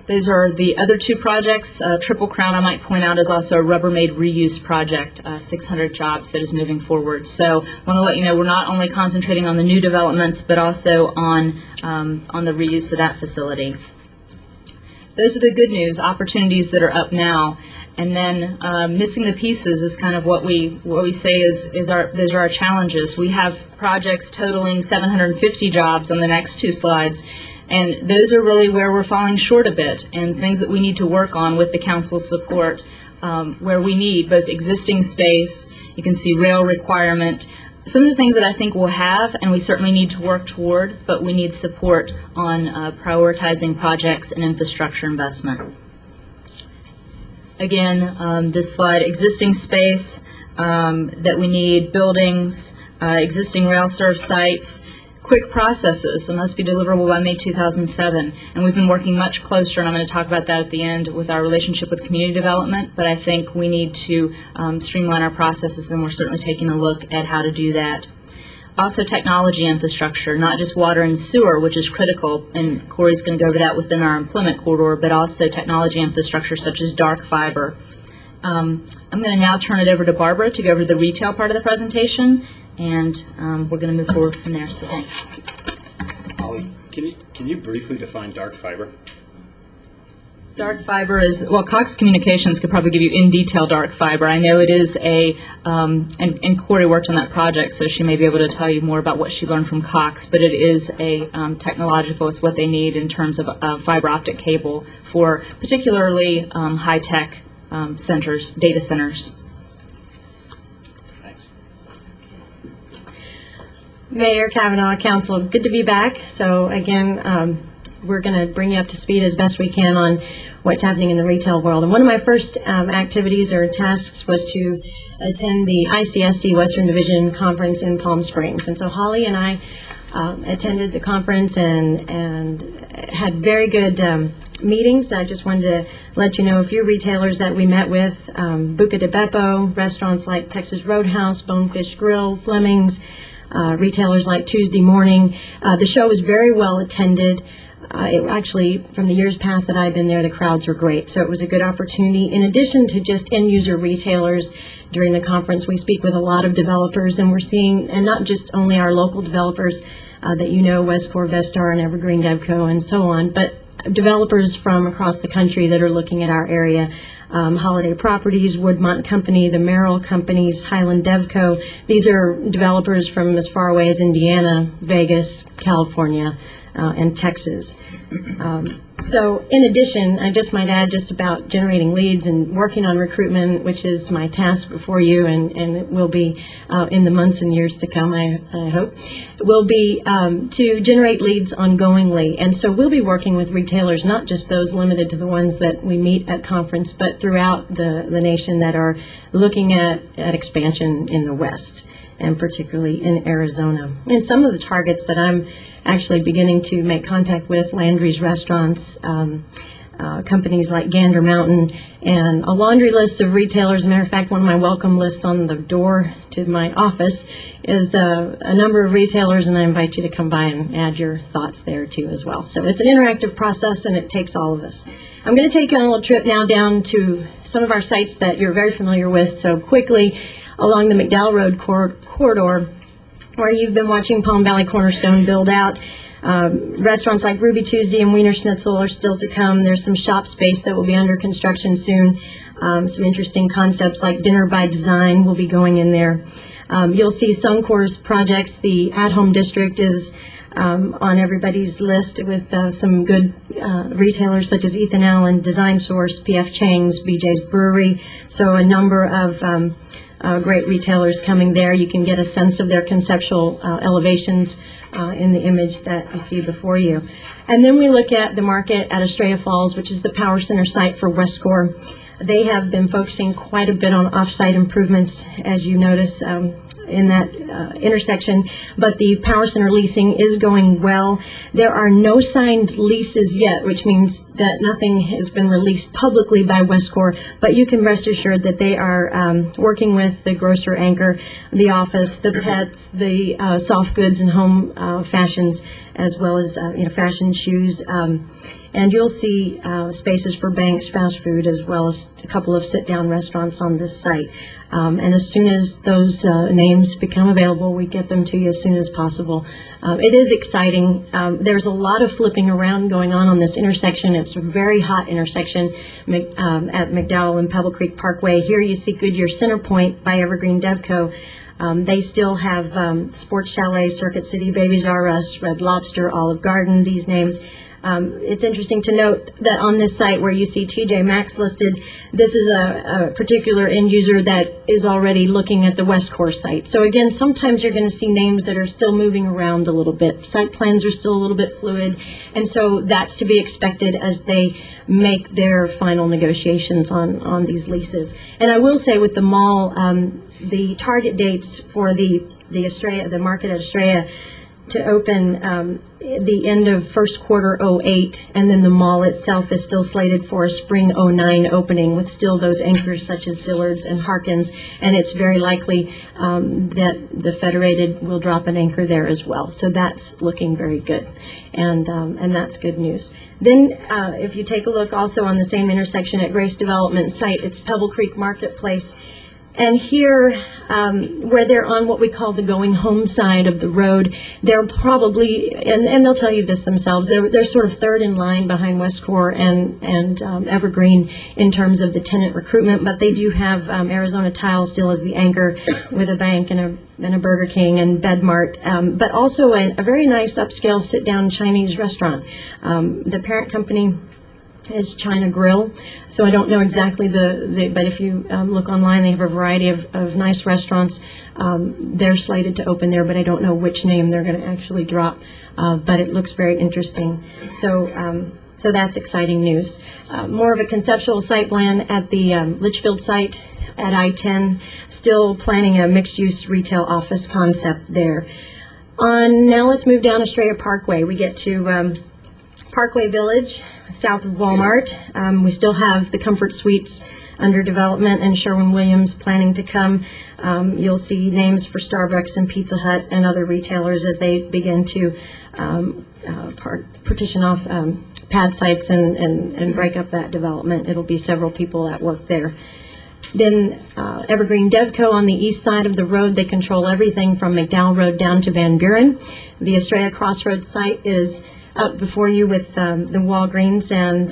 Those are the other 2 projects. Triple Crown, I might point out, is also a Rubbermaid reuse project, 600 jobs that is moving forward. So I want to let you know we're not only concentrating on the new developments, but also on the reuse of that facility. Those are the good news, opportunities that are up now. And then missing the pieces is kind of what we say those are our challenges. We have projects totaling 750 jobs on the next 2 slides, and those are really where we're falling short a bit, and things that we need to work on with the council's support, where we need both existing space. You can see rail requirement. Some of the things that I think we'll have, and we certainly need to work toward, but we need support on prioritizing projects and infrastructure investment. Again, this slide, existing space that we need, buildings, existing rail-served sites, quick processes that must be deliverable by May 2007. And we've been working much closer, and I'm going to talk about that at the end, with our relationship with community development, but I think we need to streamline our processes, and we're certainly taking a look at how to do that. Also technology infrastructure, not just water and sewer, which is critical, and Corey's going to go over that within our employment corridor, but also technology infrastructure such as dark fiber. I'm going to now turn it over to Barbara to go over the retail part of the presentation, and we're going to move forward from there, so thanks. Holly, can you briefly define dark fiber? Dark fiber is, well, Cox Communications could probably give you in detail dark fiber. I know it is and Corey worked on that project, so she may be able to tell you more about what she learned from Cox, but it is a technological, it's what they need in terms of fiber optic cable for particularly high-tech centers, data centers. Thanks. Mayor Kavanaugh, Council, good to be back. So again, we're going to bring you up to speed as best we can on what's happening in the retail world. And one of my first activities or tasks was to attend the ICSC Western Division Conference in Palm Springs. And so Holly and I attended the conference and had very good meetings. I just wanted to let you know a few retailers that we met with, Buca de Beppo, restaurants like Texas Roadhouse, Bonefish Grill, Fleming's, retailers like Tuesday Morning. The show was very well attended. Actually, from the years past that I've been there, the crowds were great. So it was a good opportunity. In addition to just end-user retailers, during the conference, we speak with a lot of developers, and we're seeing, and not just only our local developers that you know, Westcor, Vestar, and Evergreen Devco, and so on, but developers from across the country that are looking at our area. Holiday Properties, Woodmont Company, the Merrill Companies, Highland Devco. These are developers from as far away as Indiana, Vegas, California, and Texas. So in addition, I just might add just about generating leads and working on recruitment, which is my task before you, and it will be in the months and years to come, I hope, will be to generate leads ongoingly. And so we'll be working with retailers, not just those limited to the ones that we meet at conference, but throughout the nation that are looking at expansion in the West, and particularly in Arizona. And some of the targets that I'm actually beginning to make contact with, Landry's Restaurants, companies like Gander Mountain, and a laundry list of retailers. As a matter of fact, one of my welcome lists on the door to my office is a number of retailers, and I invite you to come by and add your thoughts there too as well. So it's an interactive process, and it takes all of us. I'm going to take you on a little trip now down to some of our sites that you're very familiar with. So quickly, along the McDowell Road corridor, where you've been watching Palm Valley Cornerstone build out. Restaurants like Ruby Tuesday and Wiener Schnitzel are still to come. There's some shop space that will be under construction soon. Some interesting concepts like Dinner by Design will be going in there. You'll see Suncor's projects. The at-home district is on everybody's list with some good retailers such as Ethan Allen, Design Source, PF Chang's, BJ's Brewery. So a number of great retailers coming there. You can get a sense of their conceptual elevations in the image that you see before you. And then we look at the market at Estrella Falls, which is the power center site for Westcor. They have been focusing quite a bit on off-site improvements, as you notice in that intersection, but the power center leasing is going well. There are no signed leases yet, which means that nothing has been released publicly by Westcor, but you can rest assured that they are working with the grocer anchor, the office, the pets, the soft goods and home fashions, as well as fashion shoes. And you'll see spaces for banks, fast food, as well as a couple of sit-down restaurants on this site. And as soon as those names become available, we get them to you as soon as possible. It is exciting. There's a lot of flipping around going on this intersection. It's a very hot intersection at McDowell and Pebble Creek Parkway. Here you see Goodyear Center Point by Evergreen Devco. They still have Sports Chalet, Circuit City, Babies R Us, Red Lobster, Olive Garden, these names. It's interesting to note that on this site where you see TJ Maxx listed, this is a particular end user that is already looking at the Westcor site. So again, sometimes you're going to see names that are still moving around a little bit. Site plans are still a little bit fluid, and so that's to be expected as they make their final negotiations on these leases. And I will say with the mall, the target dates for the market at Estrella to open the end of first quarter 08, and then the mall itself is still slated for a spring 09 opening with still those anchors such as Dillard's and Harkins, and it's very likely that the Federated will drop an anchor there as well. So that's looking very good, and that's good news. Then if you take a look also on the same intersection at Grace Development site, it's Pebble Creek Marketplace. And here, where they're on what we call the going home side of the road, they're probably, and they'll tell you this themselves, they're sort of third in line behind Westcor and Evergreen in terms of the tenant recruitment, but they do have Arizona Tile still as the anchor with a bank and a Burger King and BedMart, but also a very nice upscale sit-down Chinese restaurant. The parent company is China Grill, so I don't know exactly but if you look online, they have a variety of nice restaurants. They're slated to open there, but I don't know which name they're going to actually drop, but it looks very interesting. So that's exciting news. More of a conceptual site plan at the Litchfield site at I-10, still planning a mixed-use retail office concept there. Now let's move down Estrella Parkway. We get to Parkway Village, south of Walmart. We still have the Comfort Suites under development, and Sherwin-Williams planning to come. You'll see names for Starbucks and Pizza Hut and other retailers as they begin to partition off pad sites and break up that development. It'll be several people that work there. Then Evergreen Devco on the east side of the road, they control everything from McDowell Road down to Van Buren. The Estrella Crossroads site is up before you with the Walgreens and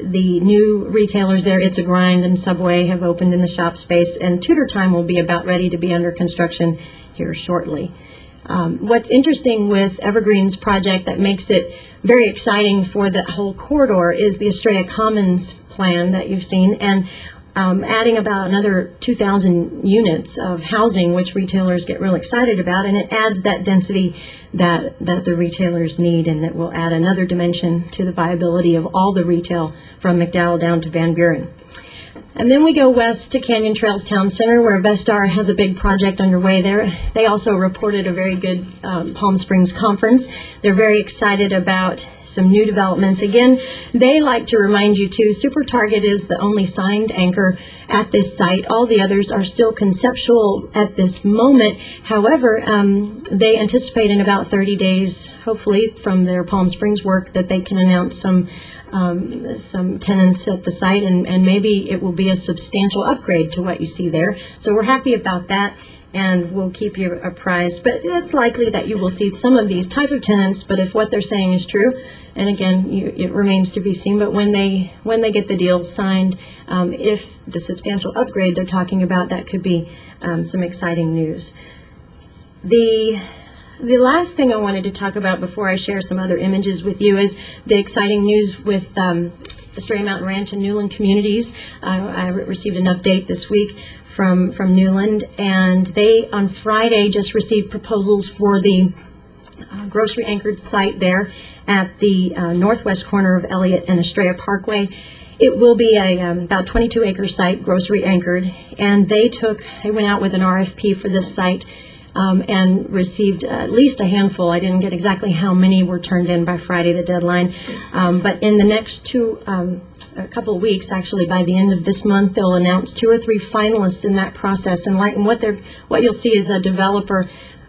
the new retailers there. It's a Grind and Subway have opened in the shop space, and Tudor Time will be about ready to be under construction here shortly. What's interesting with Evergreen's project that makes it very exciting for the whole corridor is the Estrella Commons plan that you've seen, and adding about another 2,000 units of housing, which retailers get real excited about, and it adds that density that the retailers need, and that will add another dimension to the viability of all the retail from McDowell down to Van Buren. And then we go west to Canyon Trails Town Center, where Vestar has a big project underway there. They also reported a very good Palm Springs conference. They're very excited about some new developments. Again, they like to remind you, too, Super Target is the only signed anchor at this site. All the others are still conceptual at this moment. However, they anticipate in about 30 days, hopefully, from their Palm Springs work, that they can announce some tenants at the site, and maybe it will be be a substantial upgrade to what you see there. So we're happy about that, and we'll keep you apprised. But it's likely that you will see some of these type of tenants, but if what they're saying is true, and again, it remains to be seen, but when they get the deal signed, if the substantial upgrade they're talking about, that could be some exciting news. The last thing I wanted to talk about before I share some other images with you is the exciting news with Estrella Mountain Ranch and Newland communities. I received an update this week from Newland, and they on Friday just received proposals for the grocery anchored site there at the northwest corner of Elliott and Estrella Parkway. It will be a about 22 acre site, grocery anchored, and they went out with an RFP for this site and received at least a handful. I didn't get exactly how many were turned in by Friday, the deadline, but in the next a couple of weeks, actually by the end of this month, they'll announce 2 or 3 finalists in that process. And what you'll see is a developer,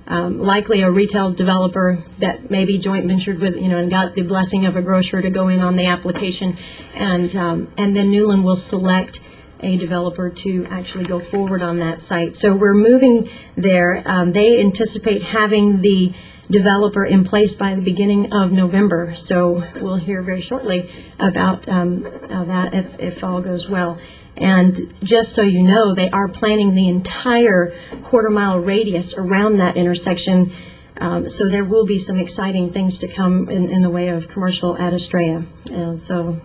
likely a retail developer that maybe joint ventured with, and got the blessing of a grocer to go in on the application, and then Newland will select a developer to actually go forward on that site. So we're moving there. They anticipate having the developer in place by the beginning of November. So we'll hear very shortly about that if all goes well. And just so you know, they are planning the entire quarter-mile radius around that intersection. So there will be some exciting things to come in the way of commercial at Estrella. And so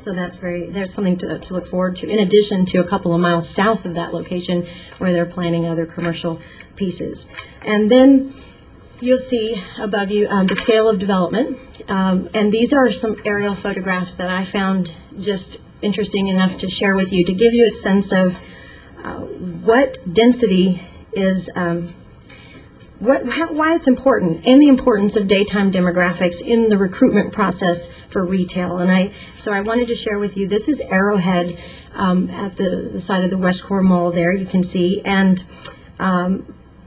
there's something to look forward to, in addition to a couple of miles south of that location where they're planning other commercial pieces. And then you'll see above you the scale of development. And these are some aerial photographs that I found just interesting enough to share with you to give you a sense of what density is, why it's important, and the importance of daytime demographics in the recruitment process for retail. And so I wanted to share with you, this is Arrowhead at the side of the West Core Mall there, you can see, and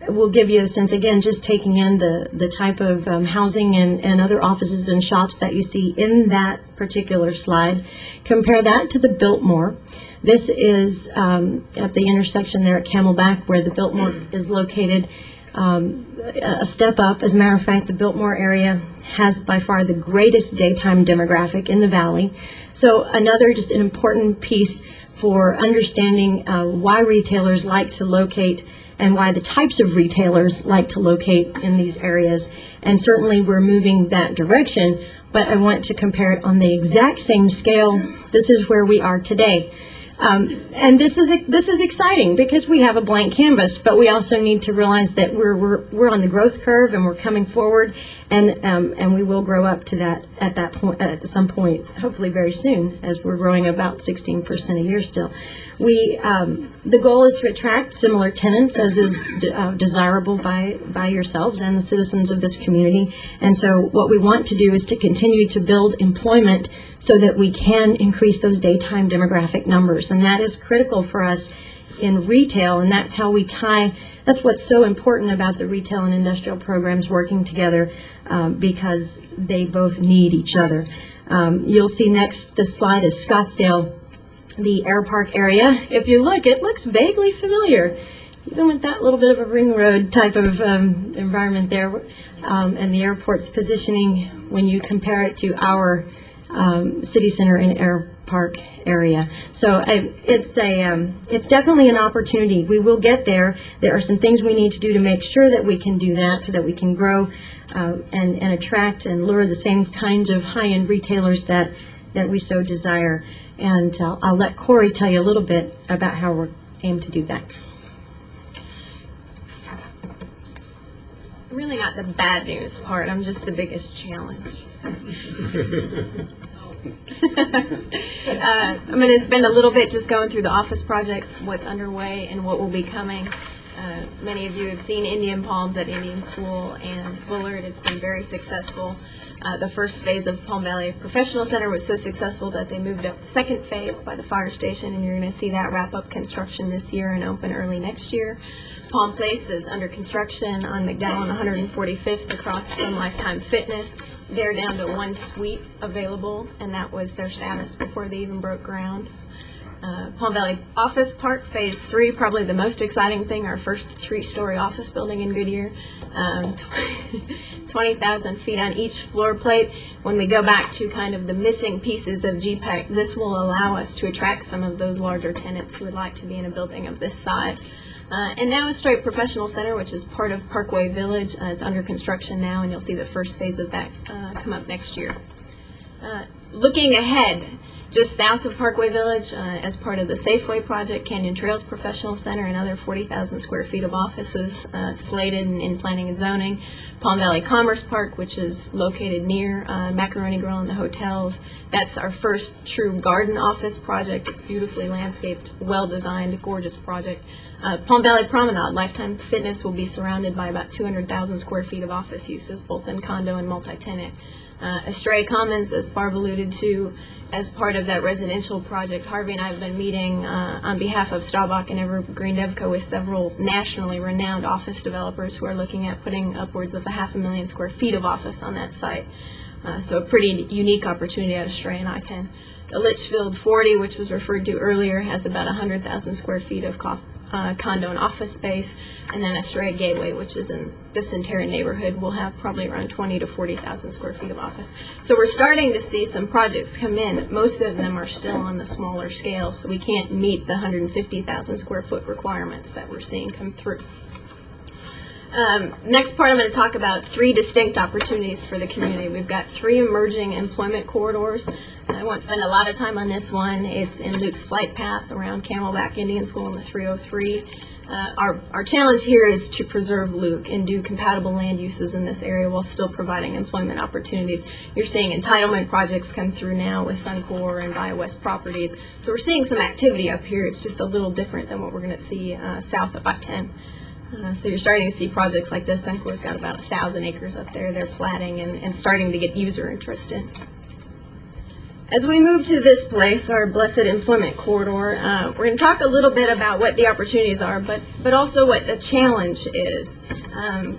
we'll give you a sense, again, just taking in the type of housing and other offices and shops that you see in that particular slide. Compare that to the Biltmore. This is at the intersection there at Camelback where the Biltmore is located. A step up. As a matter of fact, the Biltmore area has by far the greatest daytime demographic in the valley. So another just an important piece for understanding why retailers like to locate and why the types of retailers like to locate in these areas. And certainly we're moving that direction, but I want to compare it on the exact same scale. This is where we are today. And this is exciting because we have a blank canvas, but we also need to realize that we're on the growth curve and we're coming forward, and we will grow up to that at some point, hopefully very soon, as we're growing about 16% a year still. The goal is to attract similar tenants as is desirable by yourselves and the citizens of this community. And so what we want to do is to continue to build employment so that we can increase those daytime demographic numbers. And that is critical for us in retail, and that's how we that's what's so important about the retail and industrial programs working together, because they both need each other. You'll see next, this slide is Scottsdale, the Air Park area. If you look, it looks vaguely familiar, even with that little bit of a ring road type of environment there, and the airport's positioning when you compare it to our city center and Air Park area. So it's definitely an opportunity. We will get there. There are some things we need to do to make sure that we can do that so that we can grow and attract and lure the same kinds of high-end retailers that we so desire. And I'll let Corey tell you a little bit about how we're aimed to do that. I'm really not the bad news part. I'm just the biggest challenge. I'm going to spend a little bit just going through the office projects, what's underway and what will be coming. Many of you have seen Indian Palms at Indian School and Bullard. It's been very successful. The first phase of Palm Valley Professional Center was so successful that they moved up the second phase by the fire station, and you're going to see that wrap up construction this year and open early next year. Palm Place is under construction on McDowell and 145th across from Lifetime Fitness. They're down to one suite available, and that was their status before they even broke ground. Palm Valley Office Park Phase 3, probably the most exciting thing, our first 3-story office building in Goodyear. 20,000 feet on each floor plate. When we go back to kind of the missing pieces of GPEC, this will allow us to attract some of those larger tenants who would like to be in a building of this size. And now Estrella Professional Center, which is part of Parkway Village. It's under construction now, and you'll see the first phase of that come up next year. Looking ahead, just south of Parkway Village, as part of the Safeway project, Canyon Trails Professional Center, another 40,000 square feet of offices slated in planning and zoning. Palm Valley Commerce Park, which is located near Macaroni Grill and the hotels. That's our first true garden office project. It's beautifully landscaped, well-designed, gorgeous project. Palm Valley Promenade, Lifetime Fitness will be surrounded by about 200,000 square feet of office uses, both in condo and multi-tenant. Estrella Commons, as Barb alluded to, as part of that residential project, Harvey and I have been meeting on behalf of Staubach and Evergreen Devco with several nationally renowned office developers who are looking at putting upwards of 500,000 square feet of office on that site. So a pretty unique opportunity at Estrella and I-10. The Litchfield 40, which was referred to earlier, has about 100,000 square feet of condo and office space, and then Estrella Gateway, which is in the Centera neighborhood, will have probably around 20 to 40,000 square feet of office. So we're starting to see some projects come in. Most of them are still on the smaller scale, so we can't meet the 150,000 square foot requirements that we're seeing come through. Next part, I'm going to talk about 3 distinct opportunities for the community. We've got 3 emerging employment corridors. I won't spend a lot of time on this one. It's in Luke's flight path around Camelback Indian School in the 303. Our challenge here is to preserve Luke and do compatible land uses in this area while still providing employment opportunities. You're seeing entitlement projects come through now with Suncor and BioWest Properties. So we're seeing some activity up here. It's just a little different than what we're going to see south of I-10. So you're starting to see projects like this. Suncor's got about 1,000 acres up there. They're platting and starting to get user interest in. As we move to this place, our Blessed Employment Corridor, we're going to talk a little bit about what the opportunities are, but also what the challenge is.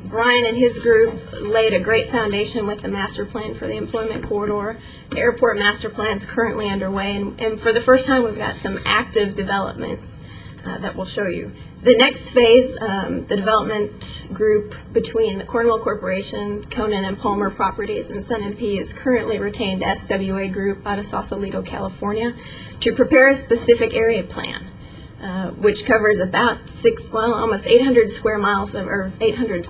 Brian and his group laid a great foundation with the master plan for the employment corridor. The airport master plan is currently underway, and for the first time we've got some active developments that we'll show you. The next phase, the development group between the Cornwall Corporation, Conan and Palmer Properties, and SunMP is currently retained SWA Group out of Sausalito, California, to prepare a specific area plan, which covers about almost 800 square miles or 800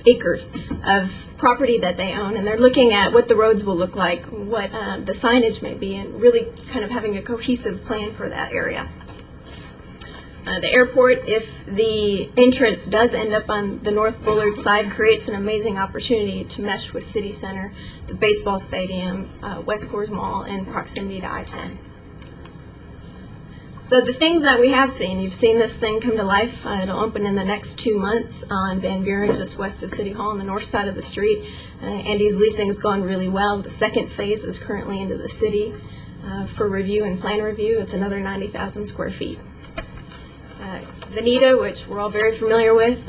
acres of property that they own, and they're looking at what the roads will look like, what the signage may be, and really kind of having a cohesive plan for that area. The airport, if the entrance does end up on the North Bullard side, creates an amazing opportunity to mesh with City Center, the baseball stadium, West Coors Mall, and proximity to I-10. So the things that we have seen, you've seen this thing come to life. It'll open in the next 2 months on Van Buren, just west of City Hall on the north side of the street. Andy's leasing is going really well. The second phase is currently into the city for review and plan review. It's another 90,000 square feet. Veneta, which we're all very familiar with,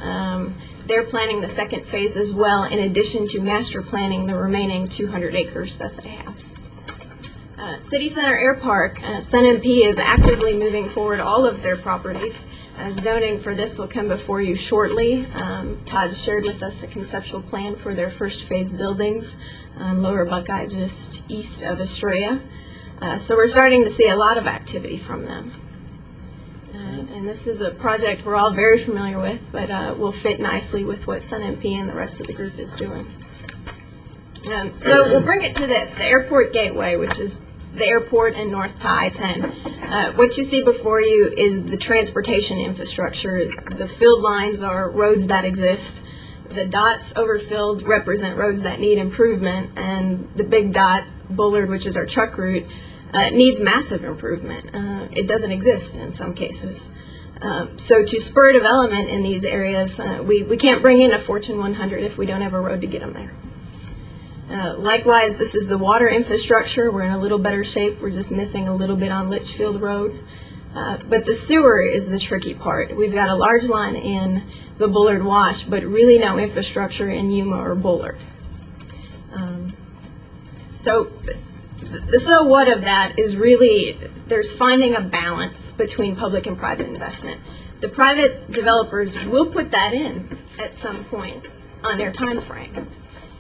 they're planning the second phase as well, in addition to master planning the remaining 200 acres that they have. City Center Air Park, SunMP is actively moving forward all of their properties. Zoning for this will come before you shortly. Todd shared with us a conceptual plan for their first phase buildings on Lower Buckeye, just east of Estrella. So we're starting to see a lot of activity from them. And this is a project we're all very familiar with, but will fit nicely with what SunMP and the rest of the group is doing. So we'll bring it to this, the Airport Gateway, which is the airport and north to I-10. What you see before you is the transportation infrastructure. The filled lines are roads that exist. The dots overfilled represent roads that need improvement, and the big dot, Bullard, which is our truck route, needs massive improvement. It doesn't exist in some cases. So to spur development in these areas, we can't bring in a Fortune 100 if we don't have a road to get them there. Likewise, this is the water infrastructure. We're in a little better shape. We're just missing a little bit on Litchfield Road. But the sewer is the tricky part. We've got a large line in the Bullard Wash, but really no infrastructure in Yuma or Bullard. So The so what of that is really, there's finding a balance between public and private investment. The private developers will put that in at some point on their time frame.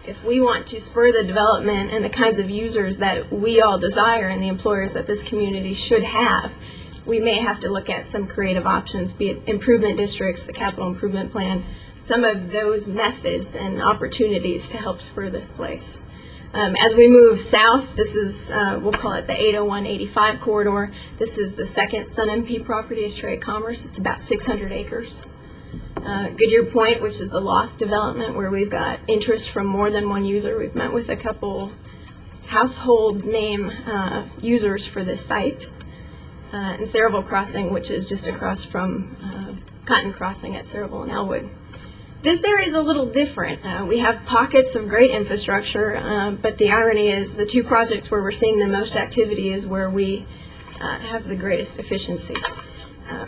If we want to spur the development and the kinds of users that we all desire and the employers that this community should have, we may have to look at some creative options, be it improvement districts, the capital improvement plan, some of those methods and opportunities to help spur this place. As we move south, this is, we'll call it the 801-85 corridor. This is the second Sun MP property, Estrella Commerce. It's about 600 acres. Goodyear Point, which is the Loth development, where we've got interest from more than one user. We've met with a couple household name users for this site. And Cedarville Crossing, which is just across from Cotton Crossing at Cedarville and Elwood. This area is a little different. We have pockets of great infrastructure, but the irony is the two projects where we're seeing the most activity is where we have the greatest efficiency.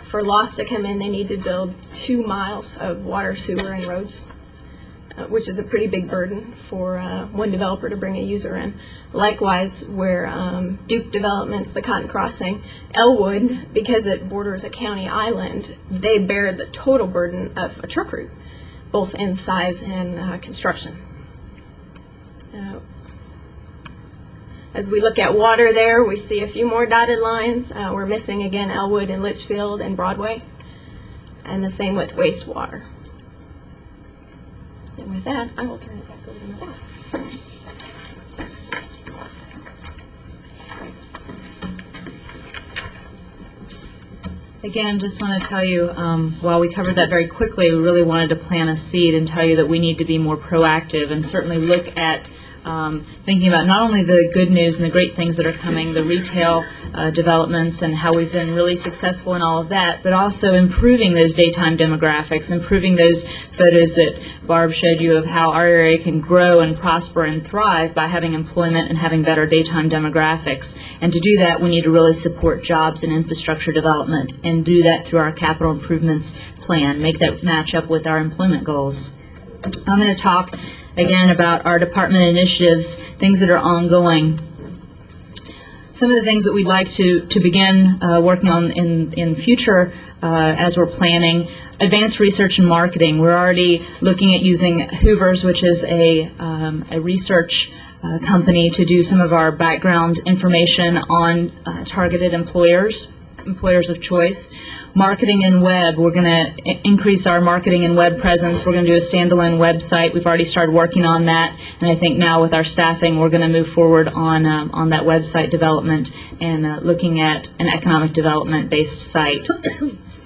For Loth to come in, they need to build 2 miles of water, sewer, and roads, which is a pretty big burden for one developer to bring a user in. Likewise, where Duke Developments, the Cotton Crossing, Elwood, because it borders a county island, they bear the total burden of a truck route, both in size and construction. As we look at water there, we see a few more dotted lines. We're missing, again, Elwood and Litchfield and Broadway, and the same with wastewater. And with that, I will turn it back over to my boss. Again, just want to tell you, while we covered that very quickly, we really wanted to plant a seed and tell you that we need to be more proactive and certainly look at thinking about not only the good news and the great things that are coming, the retail developments and how we've been really successful in all of that, but also improving those daytime demographics, improving those photos that Barb showed you of how our area can grow and prosper and thrive by having employment and having better daytime demographics. And to do that, we need to really support jobs and infrastructure development and do that through our capital improvements plan, make that match up with our employment goals. I'm going to talk again about our department initiatives, things that are ongoing. Some of the things that we'd like to begin working on in future as we're planning: advanced research and marketing. We're already looking at using Hoover's, which is a research company, to do some of our background information on targeted employers of choice. Marketing and web, we're going to increase our marketing and web presence. We're going to do a standalone website. We've already started working on that, and I think now with our staffing, we're going to move forward on that website development and looking at an economic development-based site.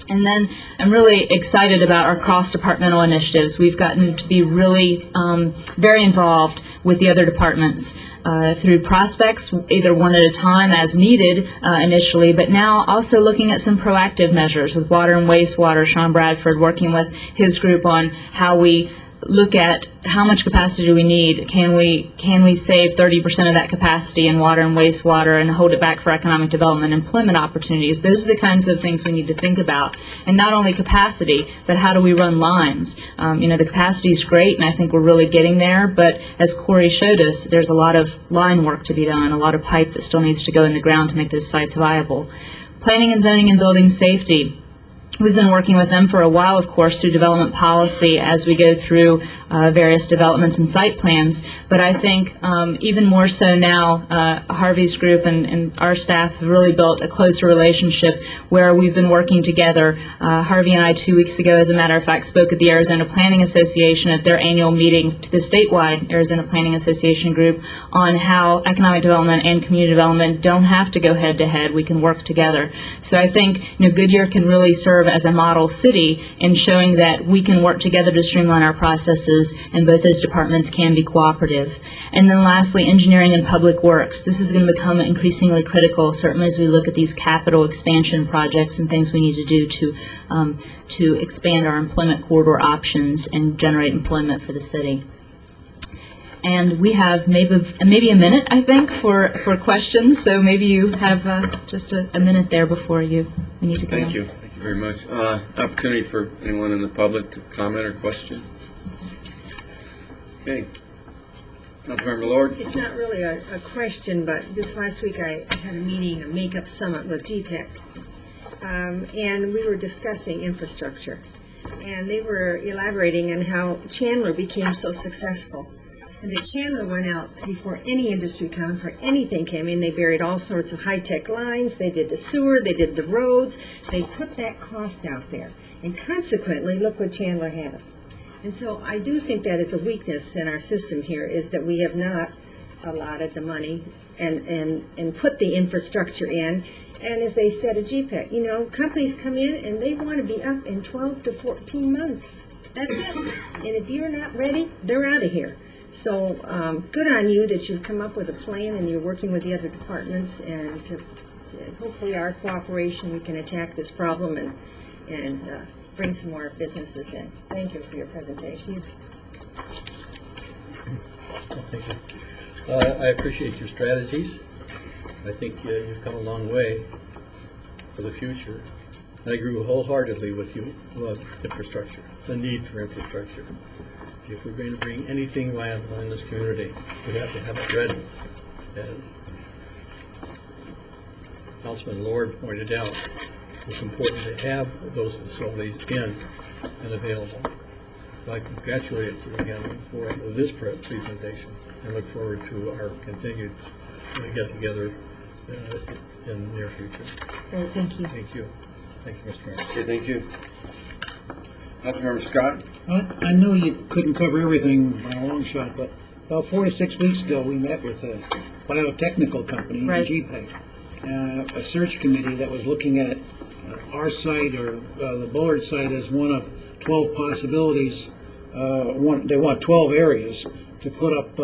And then I'm really excited about our cross-departmental initiatives. We've gotten to be really very involved with the other departments through prospects, either one at a time as needed initially, but now also looking at some proactive measures with water and wastewater. Sean Bradford working with his group on how we look at how much capacity do we need. Can we save 30% of that capacity in water and wastewater and hold it back for economic development and employment opportunities? Those are the kinds of things we need to think about. And not only capacity, but how do we run lines? The capacity is great, and I think we're really getting there, but as Corey showed us, there's a lot of line work to be done, a lot of pipe that still needs to go in the ground to make those sites viable. Planning and zoning and building safety. We've been working with them for a while, of course, through development policy as we go through various developments and site plans. But I think even more so now, Harvey's group and our staff have really built a closer relationship where we've been working together. Harvey and I 2 weeks ago, as a matter of fact, spoke at the Arizona Planning Association at their annual meeting to the statewide Arizona Planning Association group on how economic development and community development don't have to go head-to-head. We can work together. So I think Goodyear can really serve as a model city in showing that we can work together to streamline our processes, and both those departments can be cooperative. And then lastly, engineering and public works. This is going to become increasingly critical, certainly as we look at these capital expansion projects and things we need to do to expand our employment corridor options and generate employment for the city. And we have maybe a minute, I think, for questions. So maybe you have just a minute there before we need to go. Thank you. Thank you very much. Opportunity for anyone in the public to comment or question? Okay. Councilmember Lord? It's not really a question, but this last week I had a meeting, a makeup summit with GPEC, and we were discussing infrastructure. And they were elaborating on how Chandler became so successful. And that Chandler went out before any industry conference, anything came in. They buried all sorts of high-tech lines. They did the sewer. They did the roads. They put that cost out there. And consequently, look what Chandler has. And so I do think that is a weakness in our system here, is that we have not allotted the money and put the infrastructure in. And as they said at GPEC, you know, companies come in and they want to be up in 12 to 14 months. That's it. And if you're not ready, they're out of here. So good on you that you've come up with a plan and you're working with the other departments, and to hopefully our cooperation, we can attack this problem and bring some more businesses in. Thank you for your presentation. Thank you. I appreciate your strategies. I think you've come a long way for the future. I agree wholeheartedly with you about infrastructure, the need for infrastructure. If we're going to bring anything viable in this community, we have to have it ready. As Councilman Lord pointed out, it's important to have those facilities in and available. So I congratulate you again for this presentation and look forward to our continued get-together in the near future. Great, thank you. Thank you. Thank you, Mr. Mayor. Okay, thank you. Councilmember Scott? I know you couldn't cover everything by a long shot, but about 4 to 6 weeks ago, we met with a biotechnical company, Right. GPEC, a search committee that was looking at our site, or the Bullard site, as one of 12 possibilities. They want 12 areas to put up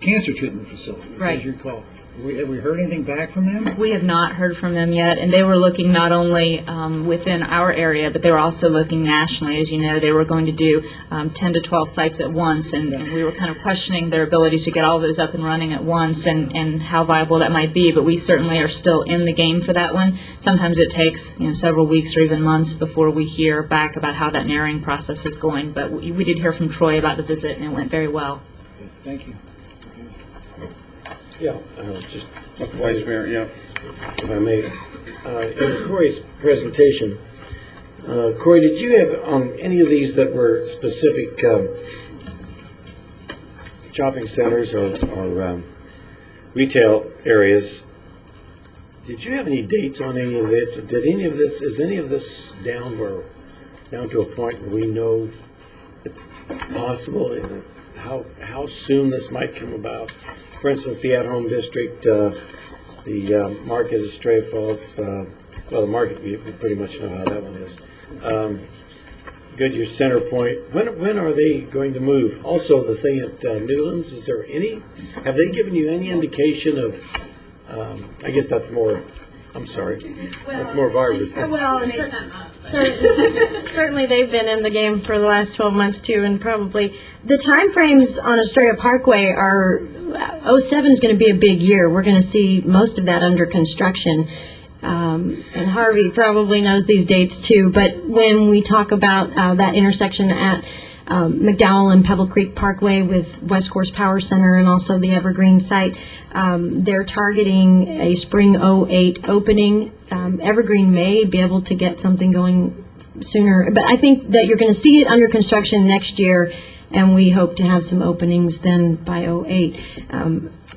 cancer treatment facilities, Right. as you recall. Have we heard anything back from them? We have not heard from them yet, and they were looking not only within our area, but they were also looking nationally. As you know, they were going to do 10 to 12 sites at once, and we were kind of questioning their ability to get all those up and running at once and how viable that might be, but we certainly are still in the game for that one. Sometimes it takes several weeks or even months before we hear back about how that narrowing process is going, but we did hear from Troy about the visit, and it went very well. Thank you. Yeah, just Vice Mayor, yeah. if I may. In Corey's presentation, Corey, did you have on any of these that were specific shopping centers or retail areas, did you have any dates on any of this? Is any of this down to a point where we know it's possible and how soon this might come about? For instance, the at-home district, the market at Estrella Falls, the market, we pretty much know how that one is. Goodyear Center Point, when are they going to move? Also, the thing at Newlands, have they given you any indication of, I guess that's more, I'm sorry, that's more virus. Well, certainly they've been in the game for the last 12 months too, and probably the timeframes on Estrella Parkway are, 07 is going to be a big year. We're going to see most of that under construction. And Harvey probably knows these dates too, but when we talk about that intersection at McDowell and Pebble Creek Parkway with West Course Power Center and also the Evergreen site, they're targeting a spring 08 opening. Evergreen may be able to get something going sooner, but I think that you're going to see it under construction next year, and we hope to have some openings then by 08.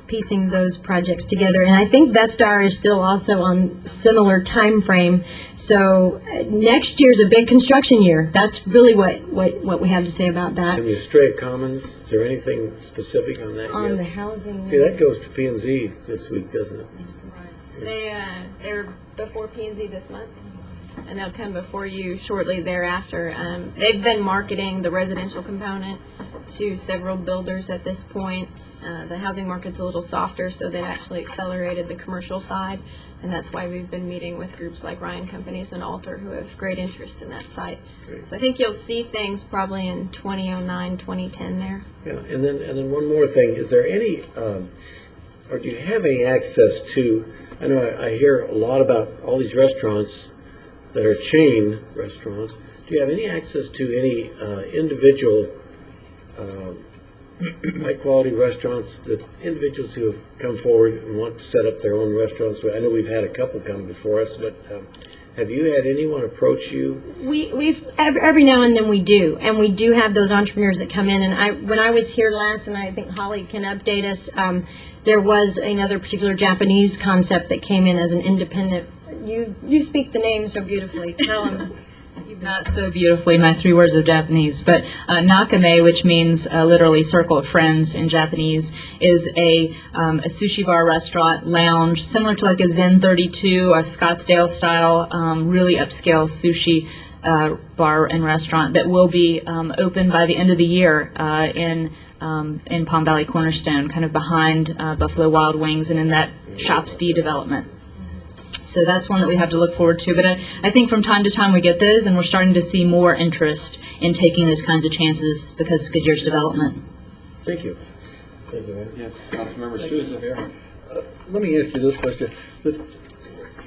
Piecing those projects together, and I think Vestar is still also on similar time frame. So next year's a big construction year. That's really what we have to say about that. And the Estrella Commons, is there anything specific on that On yet? the housing. See, that goes to P&Z this week, doesn't it? They're before P&Z this month, and they'll come before you shortly thereafter. They've been marketing the residential component to several builders at this point. The housing market's a little softer, so they've actually accelerated the commercial side, and that's why we've been meeting with groups like Ryan Companies and Alter, who have great interest in that site. Great. So I think you'll see things probably in 2009, 2010 there. Yeah, and then one more thing, is there any, or do you have any access to, I know I hear a lot about all these restaurants that are chain restaurants. Do you have any access to any individual high-quality restaurants, the individuals who have come forward and want to set up their own restaurants. I know we've had a couple come before us, but have you had anyone approach you? We've every now and then we do, and we do have those entrepreneurs that come in. And when I was here last, and I think Holly can update us, there was another particular Japanese concept that came in as an independent. You speak the name so beautifully. Tell them. Not so beautifully, my 3 words of Japanese, but nakame, which means literally circle of friends in Japanese, is a sushi bar restaurant lounge, similar to like a Zen 32, a Scottsdale style, really upscale sushi bar and restaurant that will be open by the end of the year in Palm Valley Cornerstone, kind of behind Buffalo Wild Wings and in that Shops D development. So that's one that we have to look forward to. But I think from time to time we get those, and we're starting to see more interest in taking those kinds of chances because of Goodyear's development. Thank you. Thank you, Ed. Yeah, Councilmember Souza. Let me ask you this question.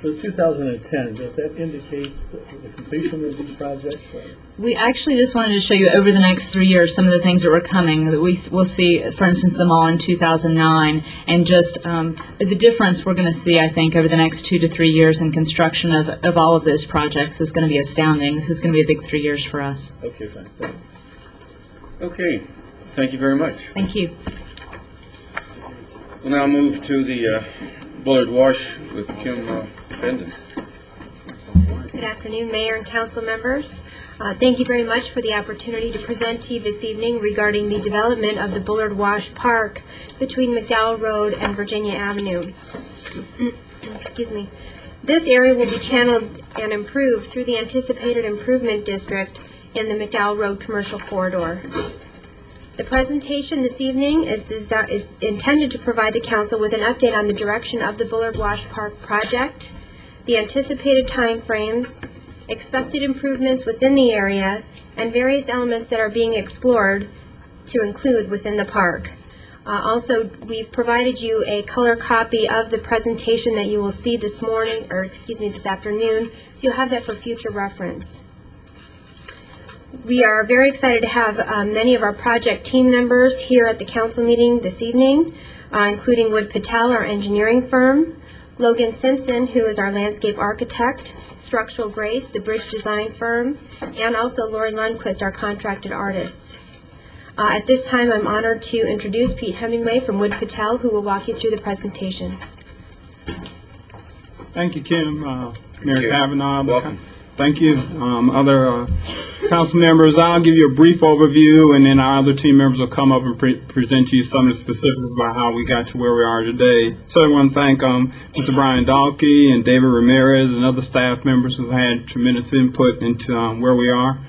For 2010, does that indicate the completion of these projects? We actually just wanted to show you over the next 3 years some of the things that were coming. That we'll see, for instance, them all in 2009, and just the difference we're going to see, I think, over the next 2 to 3 years in construction of all of those projects is going to be astounding. This is going to be a big 3 years for us. Okay, fine. Thank you. Okay, thank you very much. Thank you. We'll now move to the Bullard Wash with Kim Benden. Good afternoon, Mayor and Council members. Thank you very much for the opportunity to present to you this evening regarding the development of the Bullard Wash Park between McDowell Road and Virginia Avenue. Excuse me. This area will be channeled and improved through the anticipated improvement district in the McDowell Road commercial corridor. The presentation this evening is intended to provide the Council with an update on the direction of the Bullard Wash Park project, the anticipated timeframes, expected improvements within the area, and various elements that are being explored to include within the park. Also, we've provided you a color copy of the presentation that you will see this afternoon, so you'll have that for future reference. We are very excited to have many of our project team members here at the council meeting this evening, including Wood Patel, our engineering firm, Logan Simpson, who is our landscape architect, Structural Grace, the bridge design firm, and also Lori Lundquist, our contracted artist. At this time, I'm honored to introduce Pete Hemingway from Wood Patel, who will walk you through the presentation. Thank you, Kim. Mayor Kavanaugh. Welcome. Thank you. Other council members, I'll give you a brief overview, and then our other team members will come up and present to you some of the specifics about how we got to where we are today. So I want to thank Mr. Brian Dahlke and David Ramirez and other staff members who had tremendous input into where we are.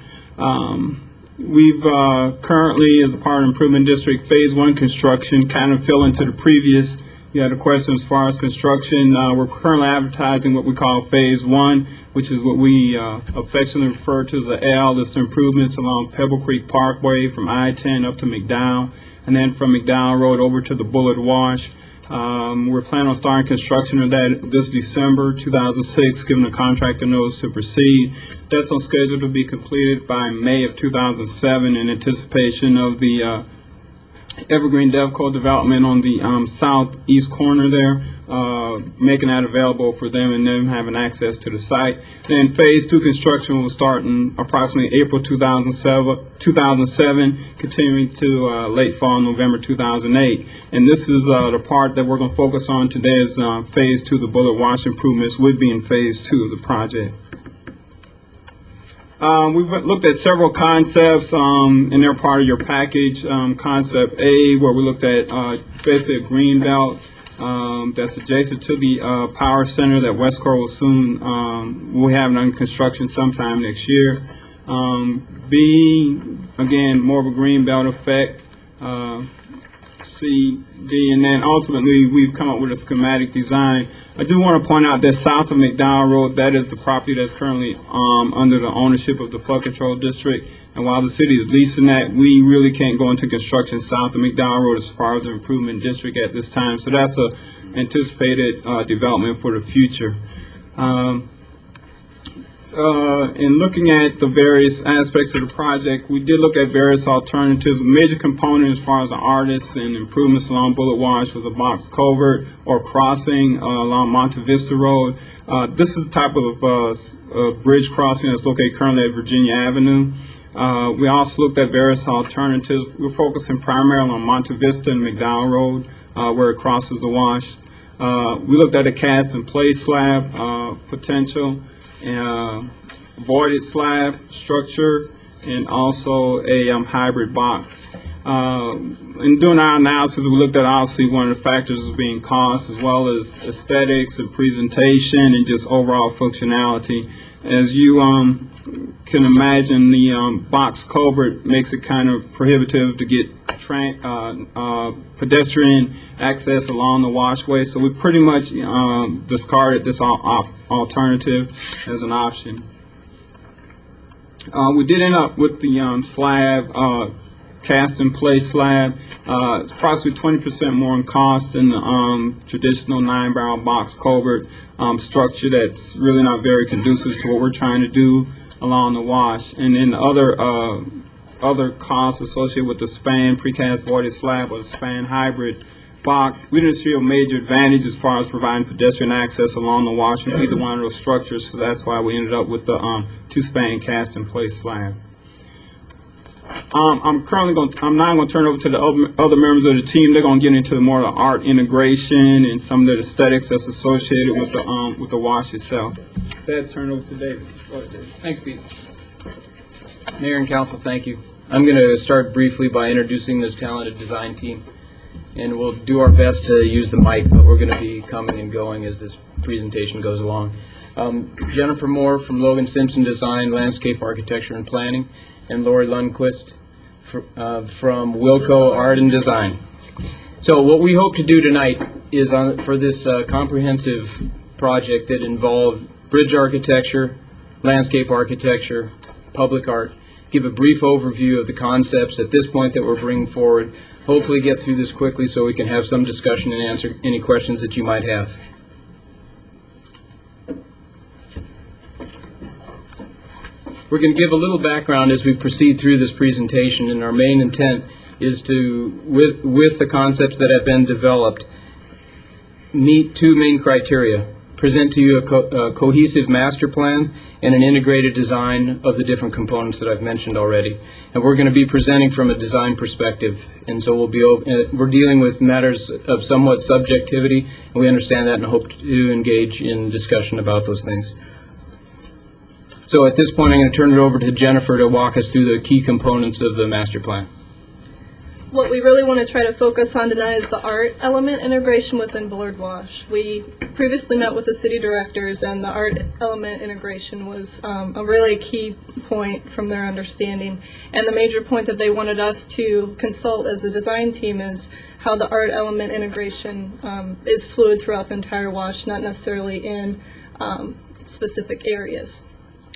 We've currently, as a part of Improvement District, Phase 1 construction kind of fell into the previous. You had a question as far as construction. We're currently advertising what we call Phase 1, which is what we affectionately refer to as the L. It's the improvements along Pebble Creek Parkway from I-10 up to McDowell, and then from McDowell Road over to the Bullard Wash. We're planning on starting construction of that this December 2006, giving the contractor notice to proceed. That's on schedule to be completed by May of 2007 in anticipation of the Evergreen Devco development on the southeast corner there, making that available for them and them having access to the site. Then Phase 2 construction will start in approximately April 2007, continuing to late fall, November 2008. And this is the part that we're going to focus on today is Phase 2, the Bullard Wash improvements would be in Phase 2 of the project. We've looked at several concepts, and they're part of your package. Concept A, where we looked at basically a green belt that's adjacent to the power center that Westcor will soon will have under construction sometime next year. B, again, more of a green belt effect. C, D, and then ultimately we've come up with a schematic design. I do want to point out that south of McDowell Road, that is the property that's currently under the ownership of the Flood Control District. And while the city is leasing that, we really can't go into construction south of McDowell Road as part of the improvement district at this time. So that's a anticipated development for the future. in looking at the various aspects of the project, we did look at various alternatives. A major component as far as the artists and improvements along Bullet Wash was a box culvert or crossing along Monte Vista Road. This is the type of bridge crossing that's located currently at Virginia Avenue. We also looked at various alternatives. We're focusing primarily on Monte Vista and McDowell Road, where it crosses the wash. We looked at a cast and play slab potential, voided slab structure, and also a hybrid box. In doing our analysis, we looked at obviously one of the factors as being cost, as well as aesthetics and presentation and just overall functionality. As you can imagine, the box culvert makes it kind of prohibitive to get pedestrian access along the washway, so we pretty much discarded this alternative as an option. We did end up with the slab, cast and play slab. It's approximately 20% more in cost than the traditional 9-barrel box culvert structure that's really not very conducive to what we're trying to do along the wash. And then other costs associated with the span precast voided slab or the span hybrid box, we didn't see a major advantage as far as providing pedestrian access along the wash with either one of those structures, so that's why we ended up with the two-span cast and play slab. I'm now going to turn it over to the other members of the team. They're going to get into more of the art integration and some of the aesthetics that's associated with the wash itself. That turn over to David. Thanks, Pete. Mayor and Council, thank you. I'm going to start briefly by introducing this talented design team, and we'll do our best to use the mic, but we're going to be coming and going as this presentation goes along. Jennifer Moore from Logan Simpson Design, Landscape Architecture and Planning, and Lori Lundquist from Wilco Art and Design. So what we hope to do tonight is for this comprehensive project that involved bridge architecture, landscape architecture, public art, give a brief overview of the concepts at this point that we're bringing forward, hopefully get through this quickly so we can have some discussion and answer any questions that you might have. We're going to give a little background as we proceed through this presentation, and our main intent is to, with the concepts that have been developed, meet two main criteria: present to you a cohesive master plan and an integrated design of the different components that I've mentioned already. And we're going to be presenting from a design perspective, and so we're dealing with matters of somewhat subjectivity, and we understand that and hope to engage in discussion about those things. So at this point, I'm going to turn it over to Jennifer to walk us through the key components of the master plan. What we really want to try to focus on tonight is the art element integration within Bullard Wash. We previously met with the city directors, and the art element integration was a really key point from their understanding. And the major point that they wanted us to consult as a design team is how the art element integration is fluid throughout the entire wash, not necessarily in specific areas.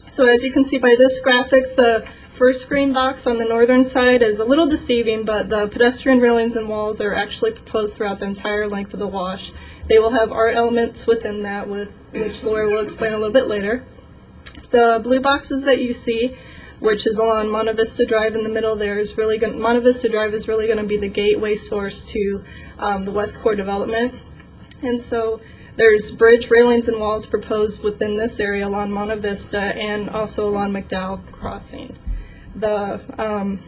So as you can see by this graphic, the first green box on the northern side is a little deceiving, but the pedestrian railings and walls are actually proposed throughout the entire length of the wash. They will have art elements within that, which Laura will explain a little bit later. The blue boxes that you see, which is along Monte Vista Drive in the middle there, is really going. Monte Vista Drive is really going to be the gateway source to the West Core development, and so there's bridge railings and walls proposed within this area along Monte Vista and also along McDowell Crossing. The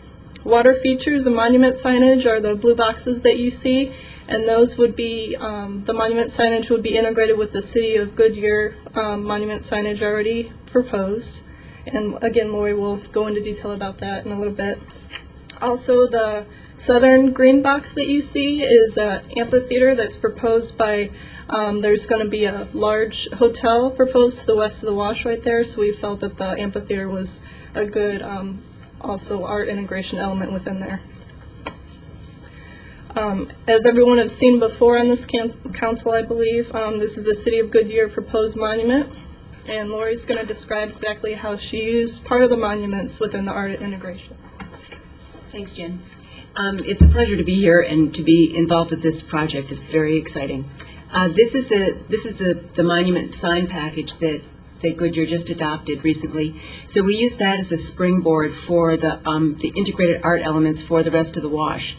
water features and monument signage are the blue boxes that you see, and those would be, the monument signage would be integrated with the City of Goodyear monument signage already proposed. And again, Lori will go into detail about that in a little bit. Also, the southern green box that you see is an amphitheater that's proposed by, there's going to be a large hotel proposed to the west of the wash right there, so we felt that the amphitheater was a good also art integration element within there. As everyone has seen before on this council, I believe, this is the City of Goodyear proposed monument, and Lori's going to describe exactly how she used part of the monuments within the art integration. Thanks, Jen. It's a pleasure to be here and to be involved with this project. It's very exciting. This is the monument sign package that that Goodyear just adopted recently. So we used that as a springboard for the integrated art elements for the rest of the wash.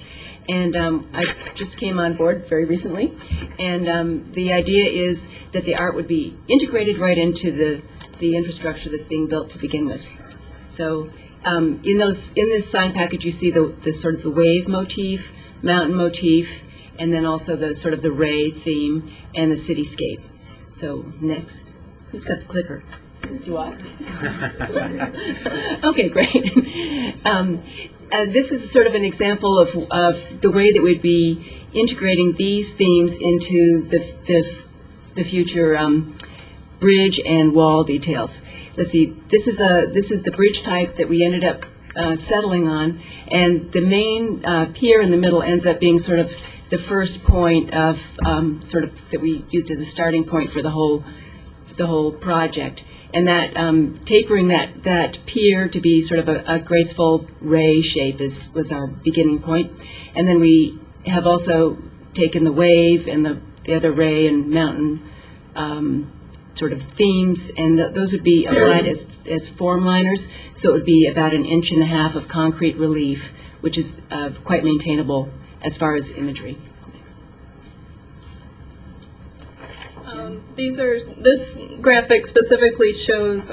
And I just came on board very recently, and the idea is that the art would be integrated right into the infrastructure that's being built to begin with. So in this sign package, you see the sort of the wave motif, mountain motif, and then also the sort of the ray theme and the cityscape. So next, who's got the clicker? Do I? Okay, great. This is sort of an example of the way that we'd be integrating these themes into the future bridge and wall details. Let's see. This is the bridge type that we ended up settling on, and the main pier in the middle ends up being sort of the first point of sort of that we used as a starting point for the whole project. And that tapering that pier to be sort of a graceful ray shape was our beginning point. And then we have also taken the wave and the other ray and mountain sort of themes, and those would be applied as form liners. So it would be about 1.5 inches of concrete relief, which is quite maintainable as far as imagery. This graphic specifically shows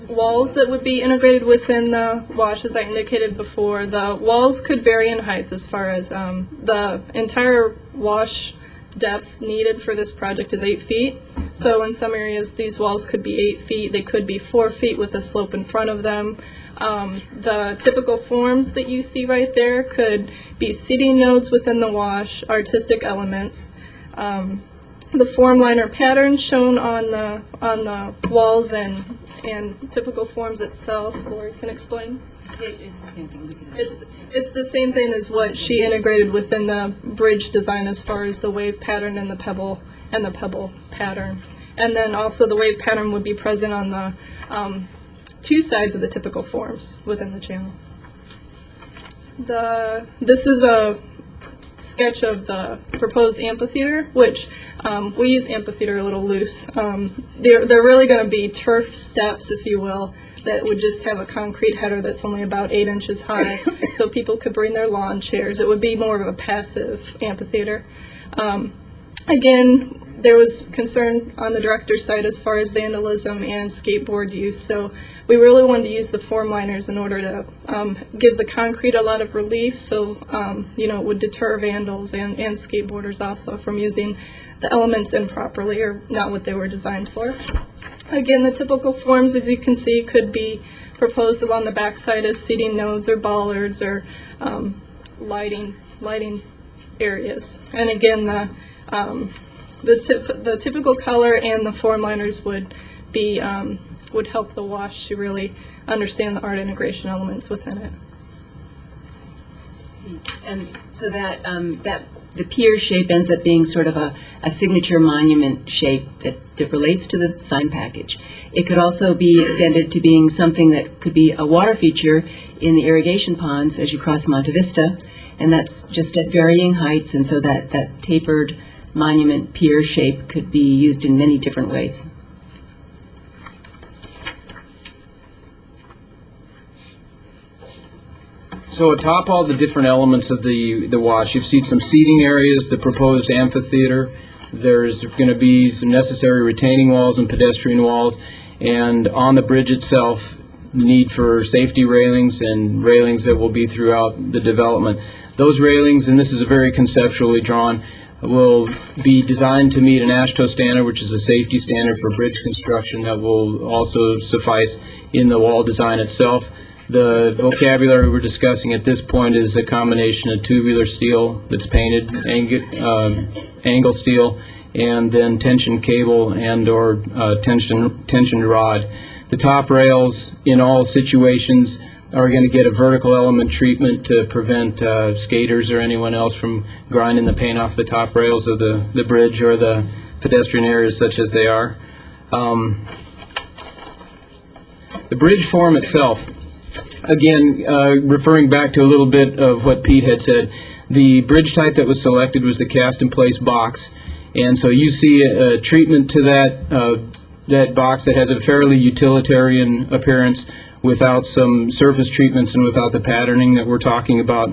walls that would be integrated within the wash, as I indicated before. The walls could vary in height as far as the entire wash depth needed for this project is 8 feet. So in some areas, these walls could be 8 feet. They could be 4 feet with a slope in front of them. The typical forms that you see right there could be seating nodes within the wash, artistic elements. The form liner pattern shown on the walls and typical forms itself. Lori can explain. It's the same thing. It's the same thing as what she integrated within the bridge design as far as the wave pattern and the pebble pattern. And then also the wave pattern would be present on the two sides of the typical forms within the channel. This is a sketch of the proposed amphitheater, which we use amphitheater a little loose. They're really going to be turf steps, if you will, that would just have a concrete header that's only about 8 inches high, so people could bring their lawn chairs. It would be more of a passive amphitheater. Again, there was concern on the director's side as far as vandalism and skateboard use, so we really wanted to use the form liners in order to give the concrete a lot of relief, so it would deter vandals and skateboarders also from using the elements improperly or not what they were designed for. Again, the typical forms, as you can see, could be proposed along the backside as seating nodes or bollards or lighting areas. And again, the typical color and the form liners would help the wash to really understand the art integration elements within it. And so that the pier shape ends up being sort of a signature monument shape that relates to the sign package. It could also be extended to being something that could be a water feature in the irrigation ponds as you cross Monte Vista, and that's just at varying heights, and so that tapered monument pier shape could be used in many different ways. So atop all the different elements of the wash, you've seen some seating areas, the proposed amphitheater. There's going to be some necessary retaining walls and pedestrian walls, and on the bridge itself, the need for safety railings and railings that will be throughout the development. Those railings, and this is very conceptually drawn, will be designed to meet an AASHTO standard, which is a safety standard for bridge construction that will also suffice in the wall design itself. The vocabulary we're discussing at this point is a combination of tubular steel that's painted, angle steel, and then tension cable and or tension rod. The top rails in all situations are going to get a vertical element treatment to prevent skaters or anyone else from grinding the paint off the top rails of the bridge or the pedestrian areas such as they are. The bridge form itself, again, referring back to a little bit of what Pete had said, the bridge type that was selected was the cast-in-place box, and so you see a treatment to that that box that has a fairly utilitarian appearance without some surface treatments and without the patterning that we're talking about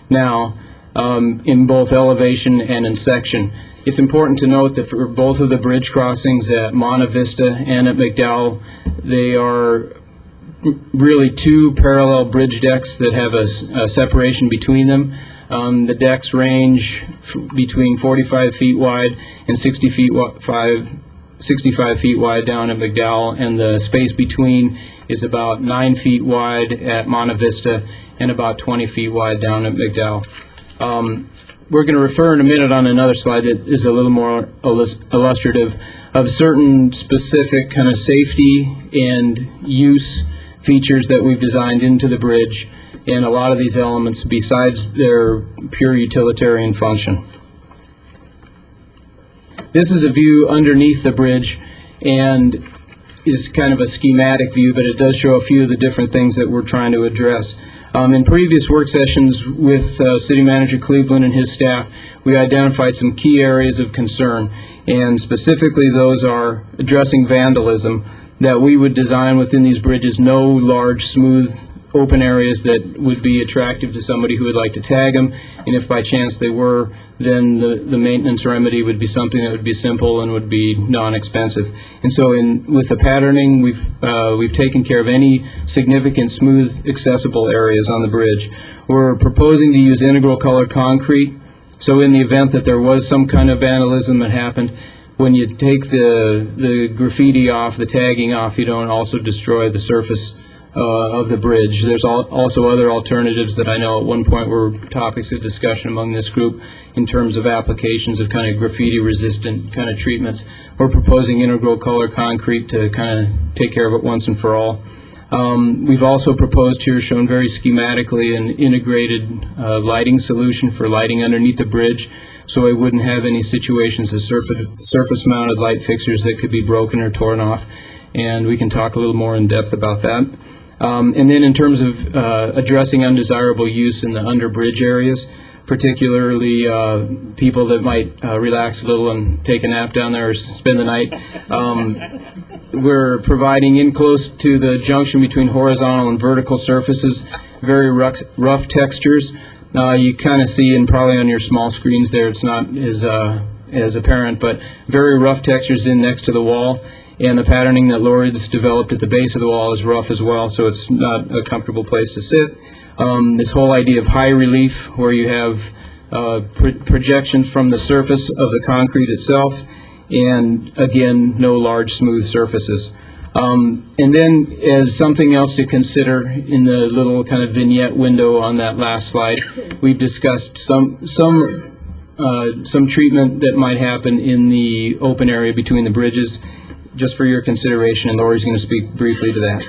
now, in both elevation and in section. It's important to note that for both of the bridge crossings at Monte Vista and at McDowell, they are really two parallel bridge decks that have a separation between them. The decks range between 45 feet wide and 65 feet wide down at McDowell, and the space between is about 9 feet wide at Monte Vista and about 20 feet wide down at McDowell. We're going to refer in a minute on another slide that is a little more illustrative of certain specific kind of safety and use features that we've designed into the bridge, and a lot of these elements besides their pure utilitarian function. This is a view underneath the bridge and is kind of a schematic view, but it does show a few of the different things that we're trying to address. In previous work sessions with City Manager Cleveland and his staff, we identified some key areas of concern, and specifically those are addressing vandalism, that we would design within these bridges no large, smooth, open areas that would be attractive to somebody who would like to tag them, and if by chance they were, then the maintenance remedy would be something that would be simple and would be non-expensive. And so with the patterning, we've taken care of any significant smooth accessible areas on the bridge. We're proposing to use integral color concrete, so in the event that there was some kind of vandalism that happened, when you take the graffiti off, the tagging off, you don't also destroy the surface of the bridge. There's also other alternatives that I know at one point were topics of discussion among this group in terms of applications of kind of graffiti-resistant kind of treatments. We're proposing integral color concrete to kind of take care of it once and for all. We've also proposed here, shown very schematically, an integrated lighting solution for lighting underneath the bridge, so we wouldn't have any situations of surface-mounted light fixtures that could be broken or torn off, and we can talk a little more in depth about that. And then in terms of addressing undesirable use in the under-bridge areas, particularly people that might relax a little and take a nap down there or spend the night, we're providing in close to the junction between horizontal and vertical surfaces, very rough textures. You kind of see, and probably on your small screens there, it's not as apparent, but very rough textures in next to the wall. And the patterning that Lori's developed at the base of the wall is rough as well, so it's not a comfortable place to sit. This whole idea of high relief, where you have projections from the surface of the concrete itself, and again, no large smooth surfaces. And then as something else to consider in the little kind of vignette window on that last slide, we've discussed some treatment that might happen in the open area between the bridges, just for your consideration, and Lori's going to speak briefly to that.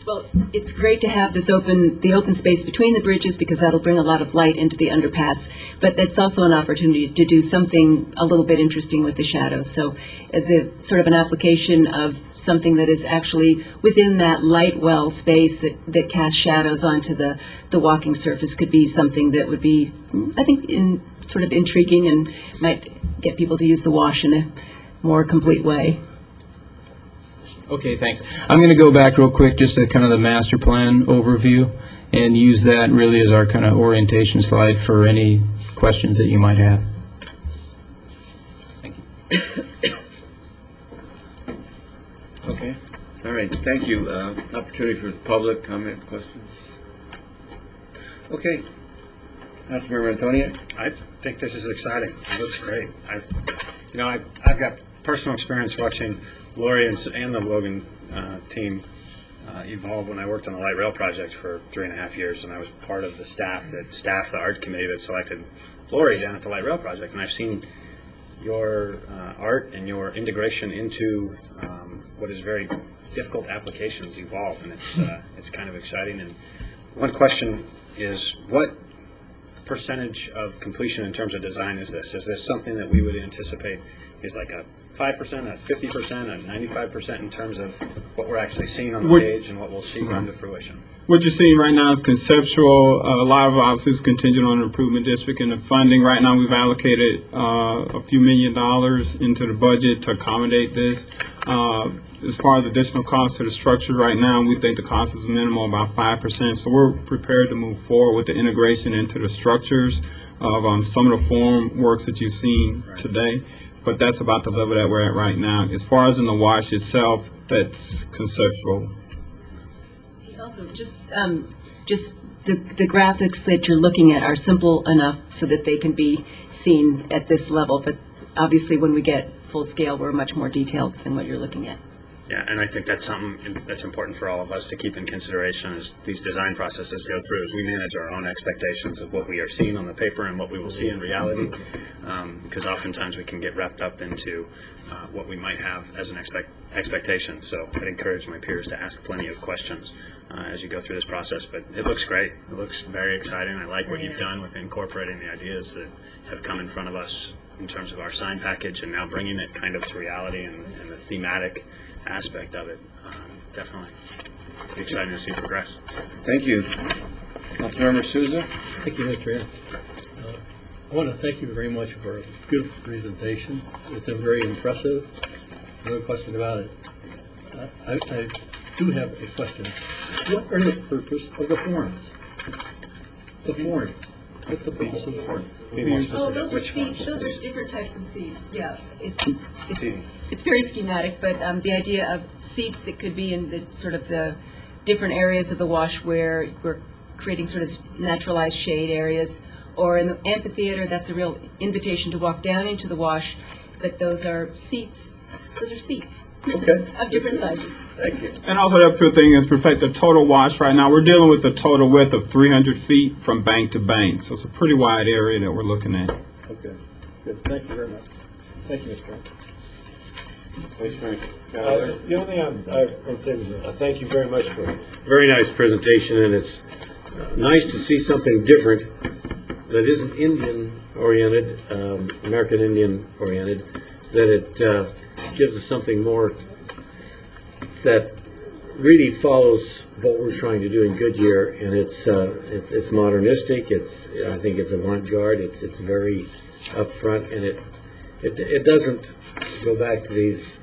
Well, it's great to have the open space between the bridges, because that'll bring a lot of light into the underpass, but it's also an opportunity to do something a little bit interesting with the shadows. So the sort of an application of something that is actually within that light well space that casts shadows onto the walking surface could be something that would be, I think, sort of intriguing and might get people to use the wash in a more complete way. Okay, thanks. I'm going to go back real quick just to kind of the master plan overview and use that really as our kind of orientation slide for any questions that you might have. Thank you. Okay. All right. Thank you. Opportunity for public comment, questions. Okay. Councilmember Antonia. I think this is exciting. It looks great. I've got personal experience watching Lori and the Logan team evolve when I worked on the light rail project for 3.5 years, and I was part of the staff the art committee that selected Lori down at the light rail project, and I've seen your art and your integration into what is very difficult applications evolve, and it's kind of exciting. And one question is, what percentage of completion in terms of design is this? Is this something that we would anticipate is like a 5%, a 50%, a 95% in terms of what we're actually seeing on the page and what we'll see come to fruition? What you're seeing right now is conceptual. A lot of it obviously is contingent on the improvement district and the funding. Right now, we've allocated a few $1 million into the budget to accommodate this. As far as additional costs to the structure right now, we think the cost is minimal, about 5%. So we're prepared to move forward with the integration into the structures of some of the form works that you've seen today. But that's about the level that we're at right now. As far as in the wash itself, that's conceptual. Also, just the graphics that you're looking at are simple enough so that they can be seen at this level. But obviously, when we get full scale, we're much more detailed than what you're looking at. Yeah, and I think that's something that's important for all of us to keep in consideration as these design processes go through, as we manage our own expectations of what we are seeing on the paper and what we will see in reality, because oftentimes we can get wrapped up into what we might have as an expectation. So I'd encourage my peers to ask plenty of questions as you go through this process, but it looks great. It looks very exciting. I like what you've done with incorporating the ideas that have come in front of us in terms of our sign package and now bringing it kind of to reality and the thematic aspect of it. Definitely be exciting to see it progress. Thank you. Councilmember Souza? Thank you, Mr. Mayor. I want to thank you very much for a beautiful presentation. It's been very impressive. No question about it. I do have a question. What are the purpose of the forums? The forum. What's the purpose of the forum? Oh, those are seeds. Those are different types of seeds. Yeah, it's very schematic, but the idea of seats that could be in the sort of the different areas of the wash where we're creating sort of naturalized shade areas, or in the amphitheater, that's a real invitation to walk down into the wash. But those are seats. Those are seats. Okay. Of different sizes. Thank you. And also the other thing is perfect the total wash right now. We're dealing with the total width of 300 feet from bank to bank. So it's a pretty wide area that we're looking at. Okay. Good. Thank you very much. Thank you, Mr. Mayor. The only thing I would say is thank you very much for a very nice presentation, and it's nice to see something different that isn't Indian-oriented, American Indian-oriented, that it gives us something more that really follows what we're trying to do in Goodyear, and it's modernistic. I think it's avant-garde. It's very upfront, and it doesn't go back to these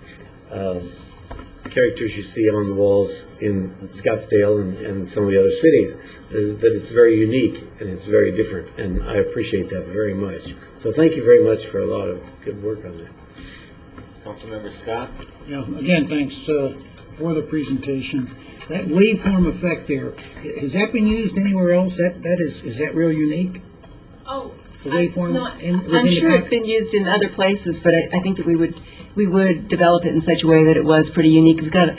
characters you see on the walls in Scottsdale and some of the other cities. That it's very unique and it's very different, and I appreciate that very much. So thank you very much for a lot of good work on that. Councilmember Scott? Yeah, again, thanks for the presentation. That waveform effect there, has that been used anywhere else? Is that real unique? Oh, The waveform? I'm sure it's been used in other places, but I think that we would develop it in such a way that it was pretty unique. We've got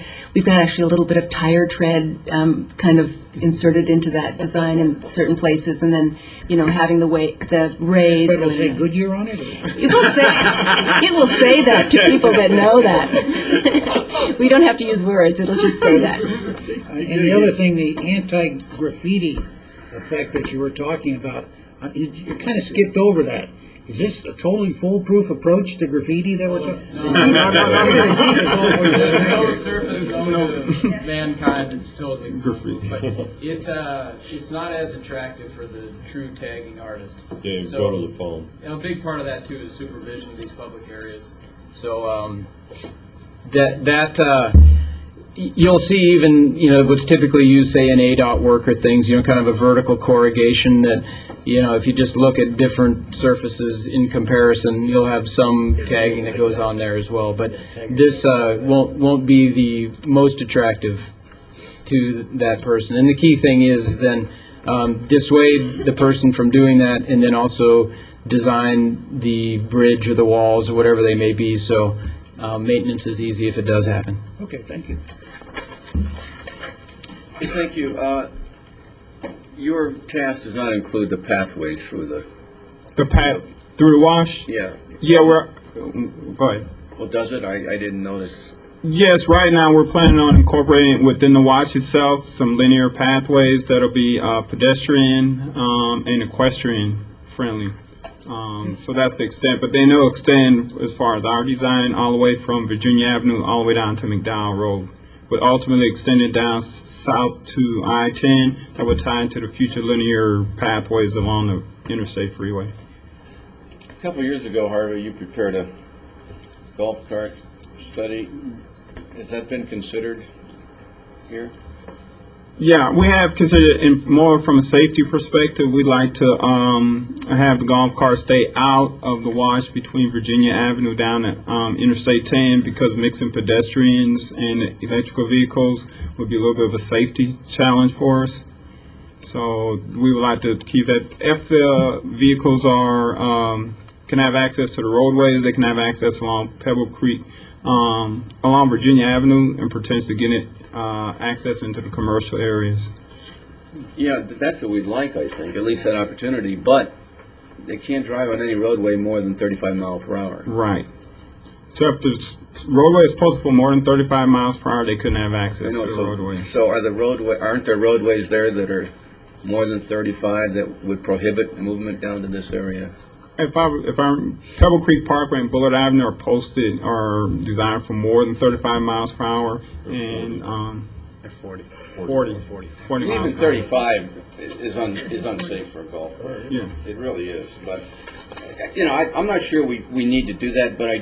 actually a little bit of tire tread kind of inserted into that design in certain places, and then having the rays. But it'll say Goodyear on it? It will say that to people that know that. We don't have to use words; it'll just say that. And the other thing, the anti-graffiti effect that you were talking about, you kind of skipped over that. Is this a totally foolproof approach to graffiti that we're talking about? There's no surface known to mankind that's totally graffiti, but it's not as attractive for the true tagging artist. Yeah, So, go to the phone. A big part of that too is supervision of these public areas. So You'll see even, what's typically used, say, in ADOT work or things, kind of a vertical corrugation that, if you just look at different surfaces in comparison, you'll have some tagging that goes on there as well. But this won't be the most attractive to that person. And the key thing is then dissuade the person from doing that, and then also design the bridge or the walls or whatever they may be, so maintenance is easy if it does happen. Okay, thank you. Thank you. Your task does not include the pathways through The path through the wash? Yeah. Yeah, go ahead. Well, does it? I didn't notice. Yes, right now we're planning on incorporating within the wash itself some linear pathways that'll be pedestrian and equestrian friendly. So that's the extent, but they no extend as far as our design all the way from Virginia Avenue all the way down to McDowell Road, but ultimately extended down south to I-10 that would tie into the future linear pathways along the interstate freeway. A couple of years ago, Harvey, you prepared a golf cart study. Has that been considered here? Yeah, we have considered it more from a safety perspective. We'd like to have the golf cart stay out of the wash between Virginia Avenue down at Interstate 10 because mixing pedestrians and electrical vehicles would be a little bit of a safety challenge for us. So we would like to keep that. If the vehicles are can have access to the roadways, they can have access along Pebble Creek, along Virginia Avenue, and potentially getting access into the commercial areas. Yeah, that's what we'd like, I think, at least that opportunity, but they can't drive on any roadway more than 35 miles per hour. Right. So if the roadway is posted for more than 35 miles per hour, they couldn't have access to the roadway. So aren't there roadways there that are more than 35 that would prohibit movement down to this area? If I'm Pebble Creek Parkway and Bullard Avenue are posted or designed for more than 35 miles per hour, and 40 miles Even 35 is unsafe for a golf cart. Yeah. It really is. But I'm not sure we need to do that, but I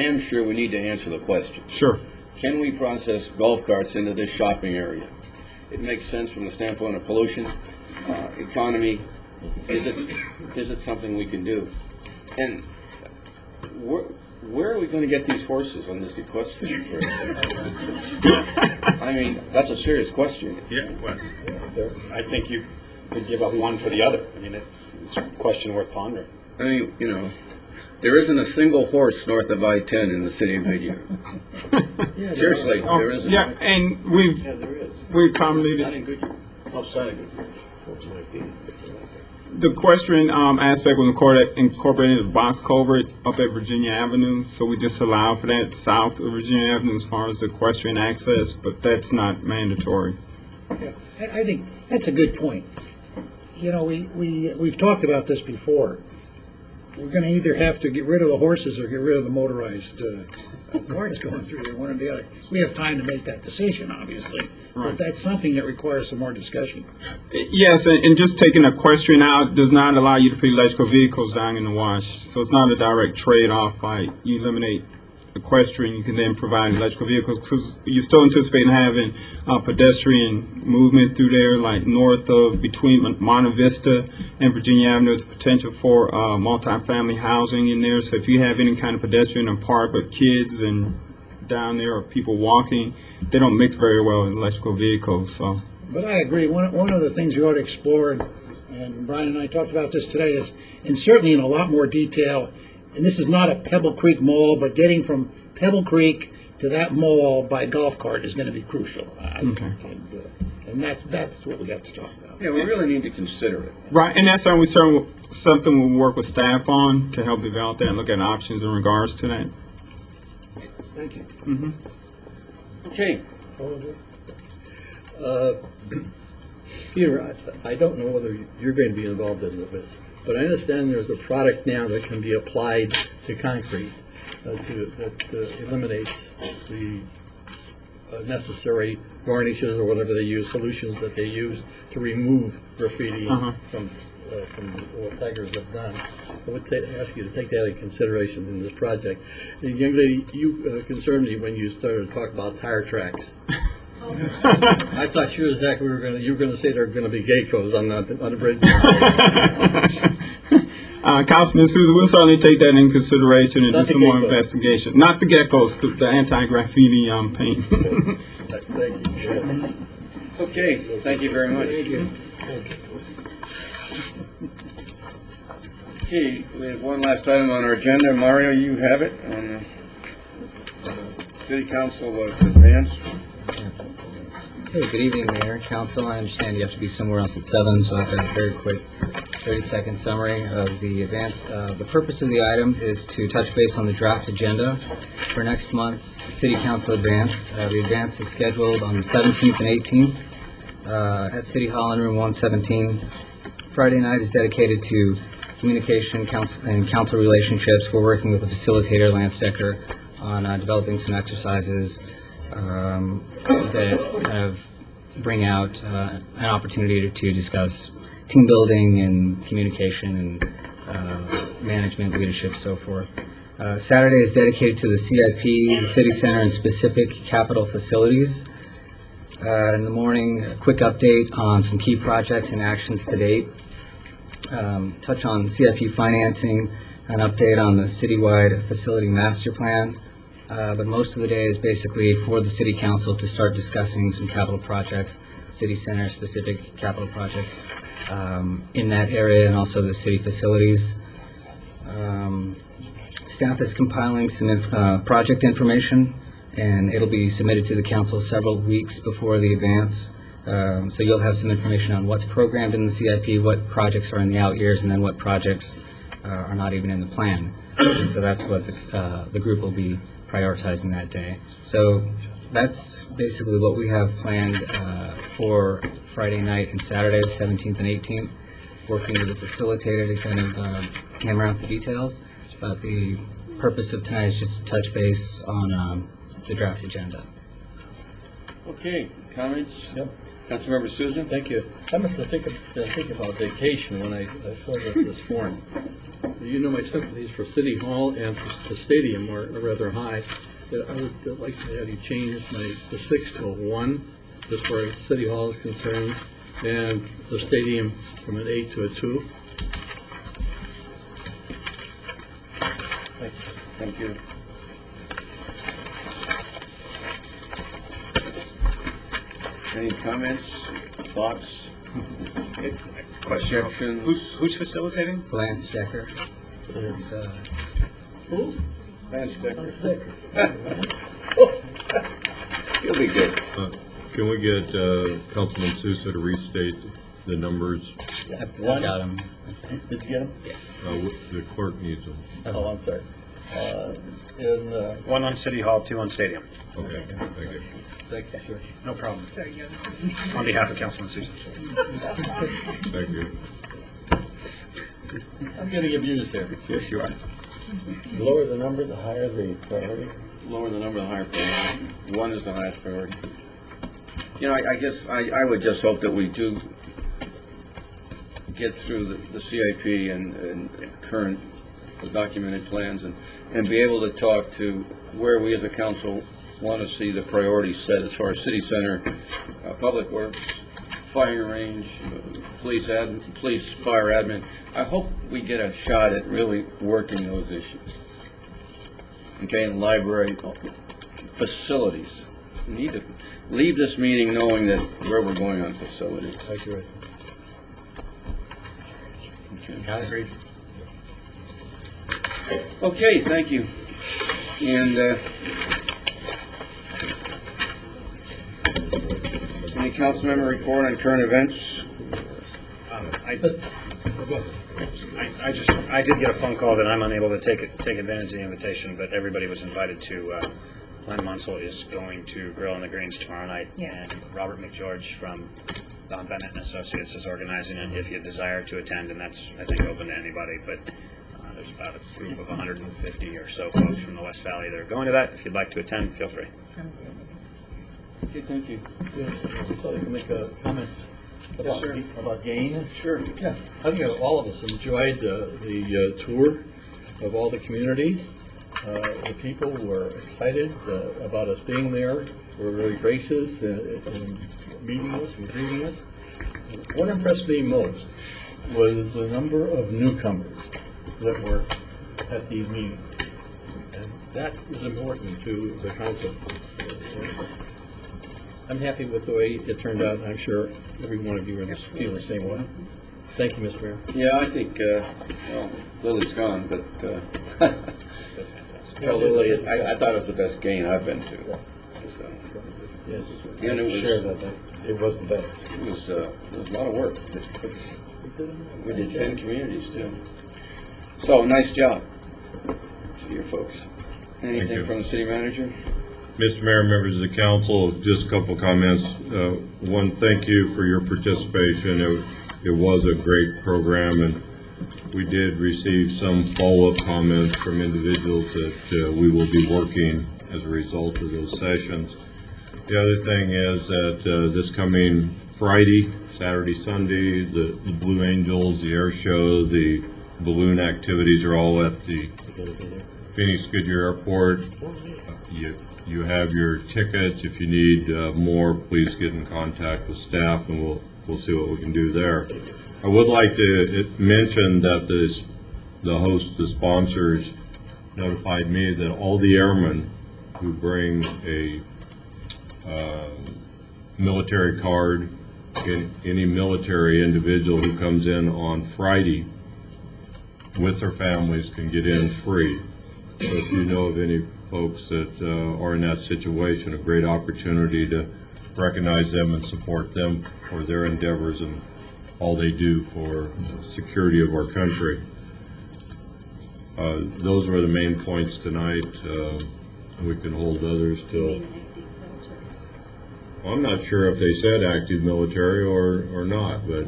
am sure we need to answer the question. Sure. Can we process golf carts into this shopping area? It makes sense from the standpoint of pollution, economy. Is it something we can do? And where are we going to get these horses on this equestrian fair? I mean, that's a serious question. Yeah, well, I think you could give up one for the other. I mean, it's a question worth pondering. I mean, there isn't a single horse north of I-10 in the city of Goodyear. Seriously, there isn't. Yeah, and we've commonly Not in Goodyear. Outside of Goodyear. The equestrian aspect was incorporated in the box culvert up at Virginia Avenue, so we just allow for that south of Virginia Avenue as far as the equestrian access, but that's not mandatory. Yeah, I think that's a good point. We've talked about this before. We're going to either have to get rid of the horses or get rid of the motorized carts going through there, one or the other. We have time to make that decision, obviously, but that's something that requires some more discussion. Yes, and just taking equestrian out does not allow you to put electrical vehicles down in the wash, so it's not a direct trade-off. Like you eliminate equestrian, you can then provide electrical vehicles, because you're still anticipating having pedestrian movement through there, like north of between Monte Vista and Virginia Avenue. There's potential for multifamily housing in there, so if you have any kind of pedestrian in a park with kids and down there or people walking, they don't mix very well with electrical vehicles. So. But I agree. One of the things we ought to explore, and Brian and I talked about this today, is, and certainly in a lot more detail, and this is not a Pebble Creek Mall, but getting from Pebble Creek to that mall by golf cart is going to be crucial. Okay. And that's what we have to talk about. Yeah, we really need to consider it. Right, and that's something we'll work with staff on to help develop that and look at options in regards to that. Thank you. Mm-hmm. Okay. Peter, I don't know whether you're going to be involved in it, but I understand there's a product now that can be applied to concrete that eliminates the necessary varnishes or whatever they use, solutions that they use to remove graffiti from what peggers have done. I would ask you to take that into consideration in this project. And young lady, you concerned me when you started to talk about tire tracks. I thought you were going to say there are going to be geckos on the bridge. Councilman Souza, we'll certainly take that into consideration and do some more geckos. investigation. Not the geckos, the anti-graffiti paint. Thank you. Okay, thank you very much. Okay, we have one last item on our agenda. Mario, you have it on the City Council advance. Hey, good evening, Mayor, Council. I understand you have to be somewhere else at 7, so I've got a very quick 30-second summary of the advance. The purpose of the item is to touch base on the draft agenda for next month's City Council advance. The advance is scheduled on the 17th and 18th at City Hall in Room 117. Friday night is dedicated to communication and council relationships. We're working with a facilitator, Lance Decker, on developing some exercises that kind of bring out an opportunity to discuss team building and communication and management, leadership, so forth. Saturday is dedicated to the CIP, the City Center, and specific capital facilities. In the morning, a quick update on some key projects and actions to date. Touch on CIP financing, an update on the citywide facility master plan. But most of the day is basically for the City Council to start discussing some capital projects, City Center specific capital projects in that area, and also the city facilities. Staff is compiling some project information, and it'll be submitted to the council several weeks before the advance. So you'll have some information on what's programmed in the CIP, what projects are in the out years, and then what projects are not even in the plan. And so that's what the group will be prioritizing that day. So that's basically what we have planned for Friday night and Saturday, the 17th and 18th, working with the facilitator to kind of hammer out the details. But the purpose of tonight is just to touch base on the draft agenda. Okay, comments? Yep. Councilmember Susan? Thank you. I must have been thinking about vacation when I filled out this form. You know, my sympathies for City Hall and for the stadium are rather high. I would like to have you change the 6 to a 1, just where City Hall is concerned, and the stadium from an 8 to a 2. Thank you. Any comments, thoughts, Question. objections? Who's facilitating? Lance Decker. It's, Lance Decker. He'll be good. Can we get Councilman Sousa to restate the numbers? I've got him. Did you get them? The clerk needs them. Oh, I'm sorry. One on City Hall, 2 on Stadium. Okay, thank you. Thank you, sir. No problem. On behalf of Councilman Sousa. Thank you. I'm getting abused here. Yes, you are. The lower the number, the higher the priority. Lower the number, the higher priority. 1 is the highest priority. You know, I guess I would just hope that we do get through the CIP and current documented plans and be able to talk to where we as a council want to see the priorities set as far as city center, public works, firing range, police, fire admin. I hope we get a shot at really working those issues. Okay, and library facilities. We need to leave this meeting knowing that where we're going on facilities. I agree. I agree. Okay, thank you. And any council member report on current events? I did get a phone call that I'm unable to take advantage of the invitation, but everybody was invited to. Len Munsell is going to Grill on the Greens tomorrow night, and Robert McGeorge from Don Bennett and Associates is organizing it. If you desire to attend, and that's I think open to anybody, but there's about a group of 150 or so folks from the West Valley that are going to that. If you'd like to attend, feel free. Okay, thank you. So I can make a comment about gain. Sure. Yeah, I think all of us enjoyed the tour of all the communities. The people were excited about us being there. Were really gracious in meeting us and greeting us. What impressed me most was the number of newcomers that were at these meetings. And that is important to the council. I'm happy with the way it turned out. I'm sure every one of you feel the same way. Thank you, Mr. Mayor. Yeah, I think, well, Lily's gone, but tell Lily, I thought it was the best game I've been to. So, Yes, and it was, sure that it was the best. It was a lot of work. We did 10 communities, too. So, nice job to your folks. Anything from the city manager? Mr. Mayor, members of the council, just a couple of comments. One, thank you for your participation. It was a great program, and we did receive some follow-up comments from individuals that we will be working as a result of those sessions. The other thing is that this coming Friday, Saturday, Sunday, the Blue Angels, the air show, the balloon activities are all at the Phoenix Goodyear Airport. You have your tickets. If you need more, please get in contact with staff, and we'll see what we can do there. I would like to mention that the host, the sponsors, notified me that all the airmen who bring a military card, any military individual who comes in on Friday with their families can get in free. So if you know of any folks that are in that situation, a great opportunity to recognize them and support them for their endeavors and all they do for security of our country. Those were the main points tonight. We can hold others till. I'm not sure if they said active military or not, but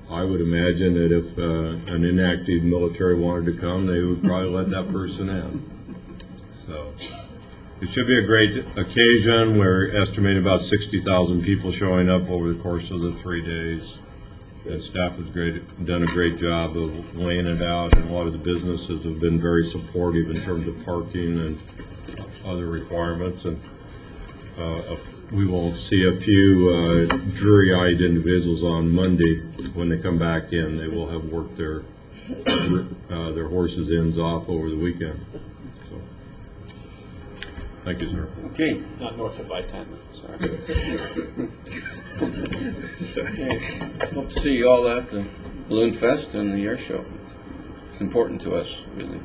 I would imagine that if an inactive military wanted to come, they would probably let that person in. So it should be a great occasion. We're estimating about 60,000 people showing up over the course of the 3 days. And staff has done a great job of laying it out, and a lot of the businesses have been very supportive in terms of parking and other requirements. And we will see a few dreary-eyed individuals on Monday when they come back in. They will have worked their horses' ends off over the weekend. So, thank you, sir. Okay. Not north of I-10, sorry. Okay. Hope to see you all at the Balloon Fest and the air show. It's important to us, really.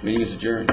Meeting is adjourned.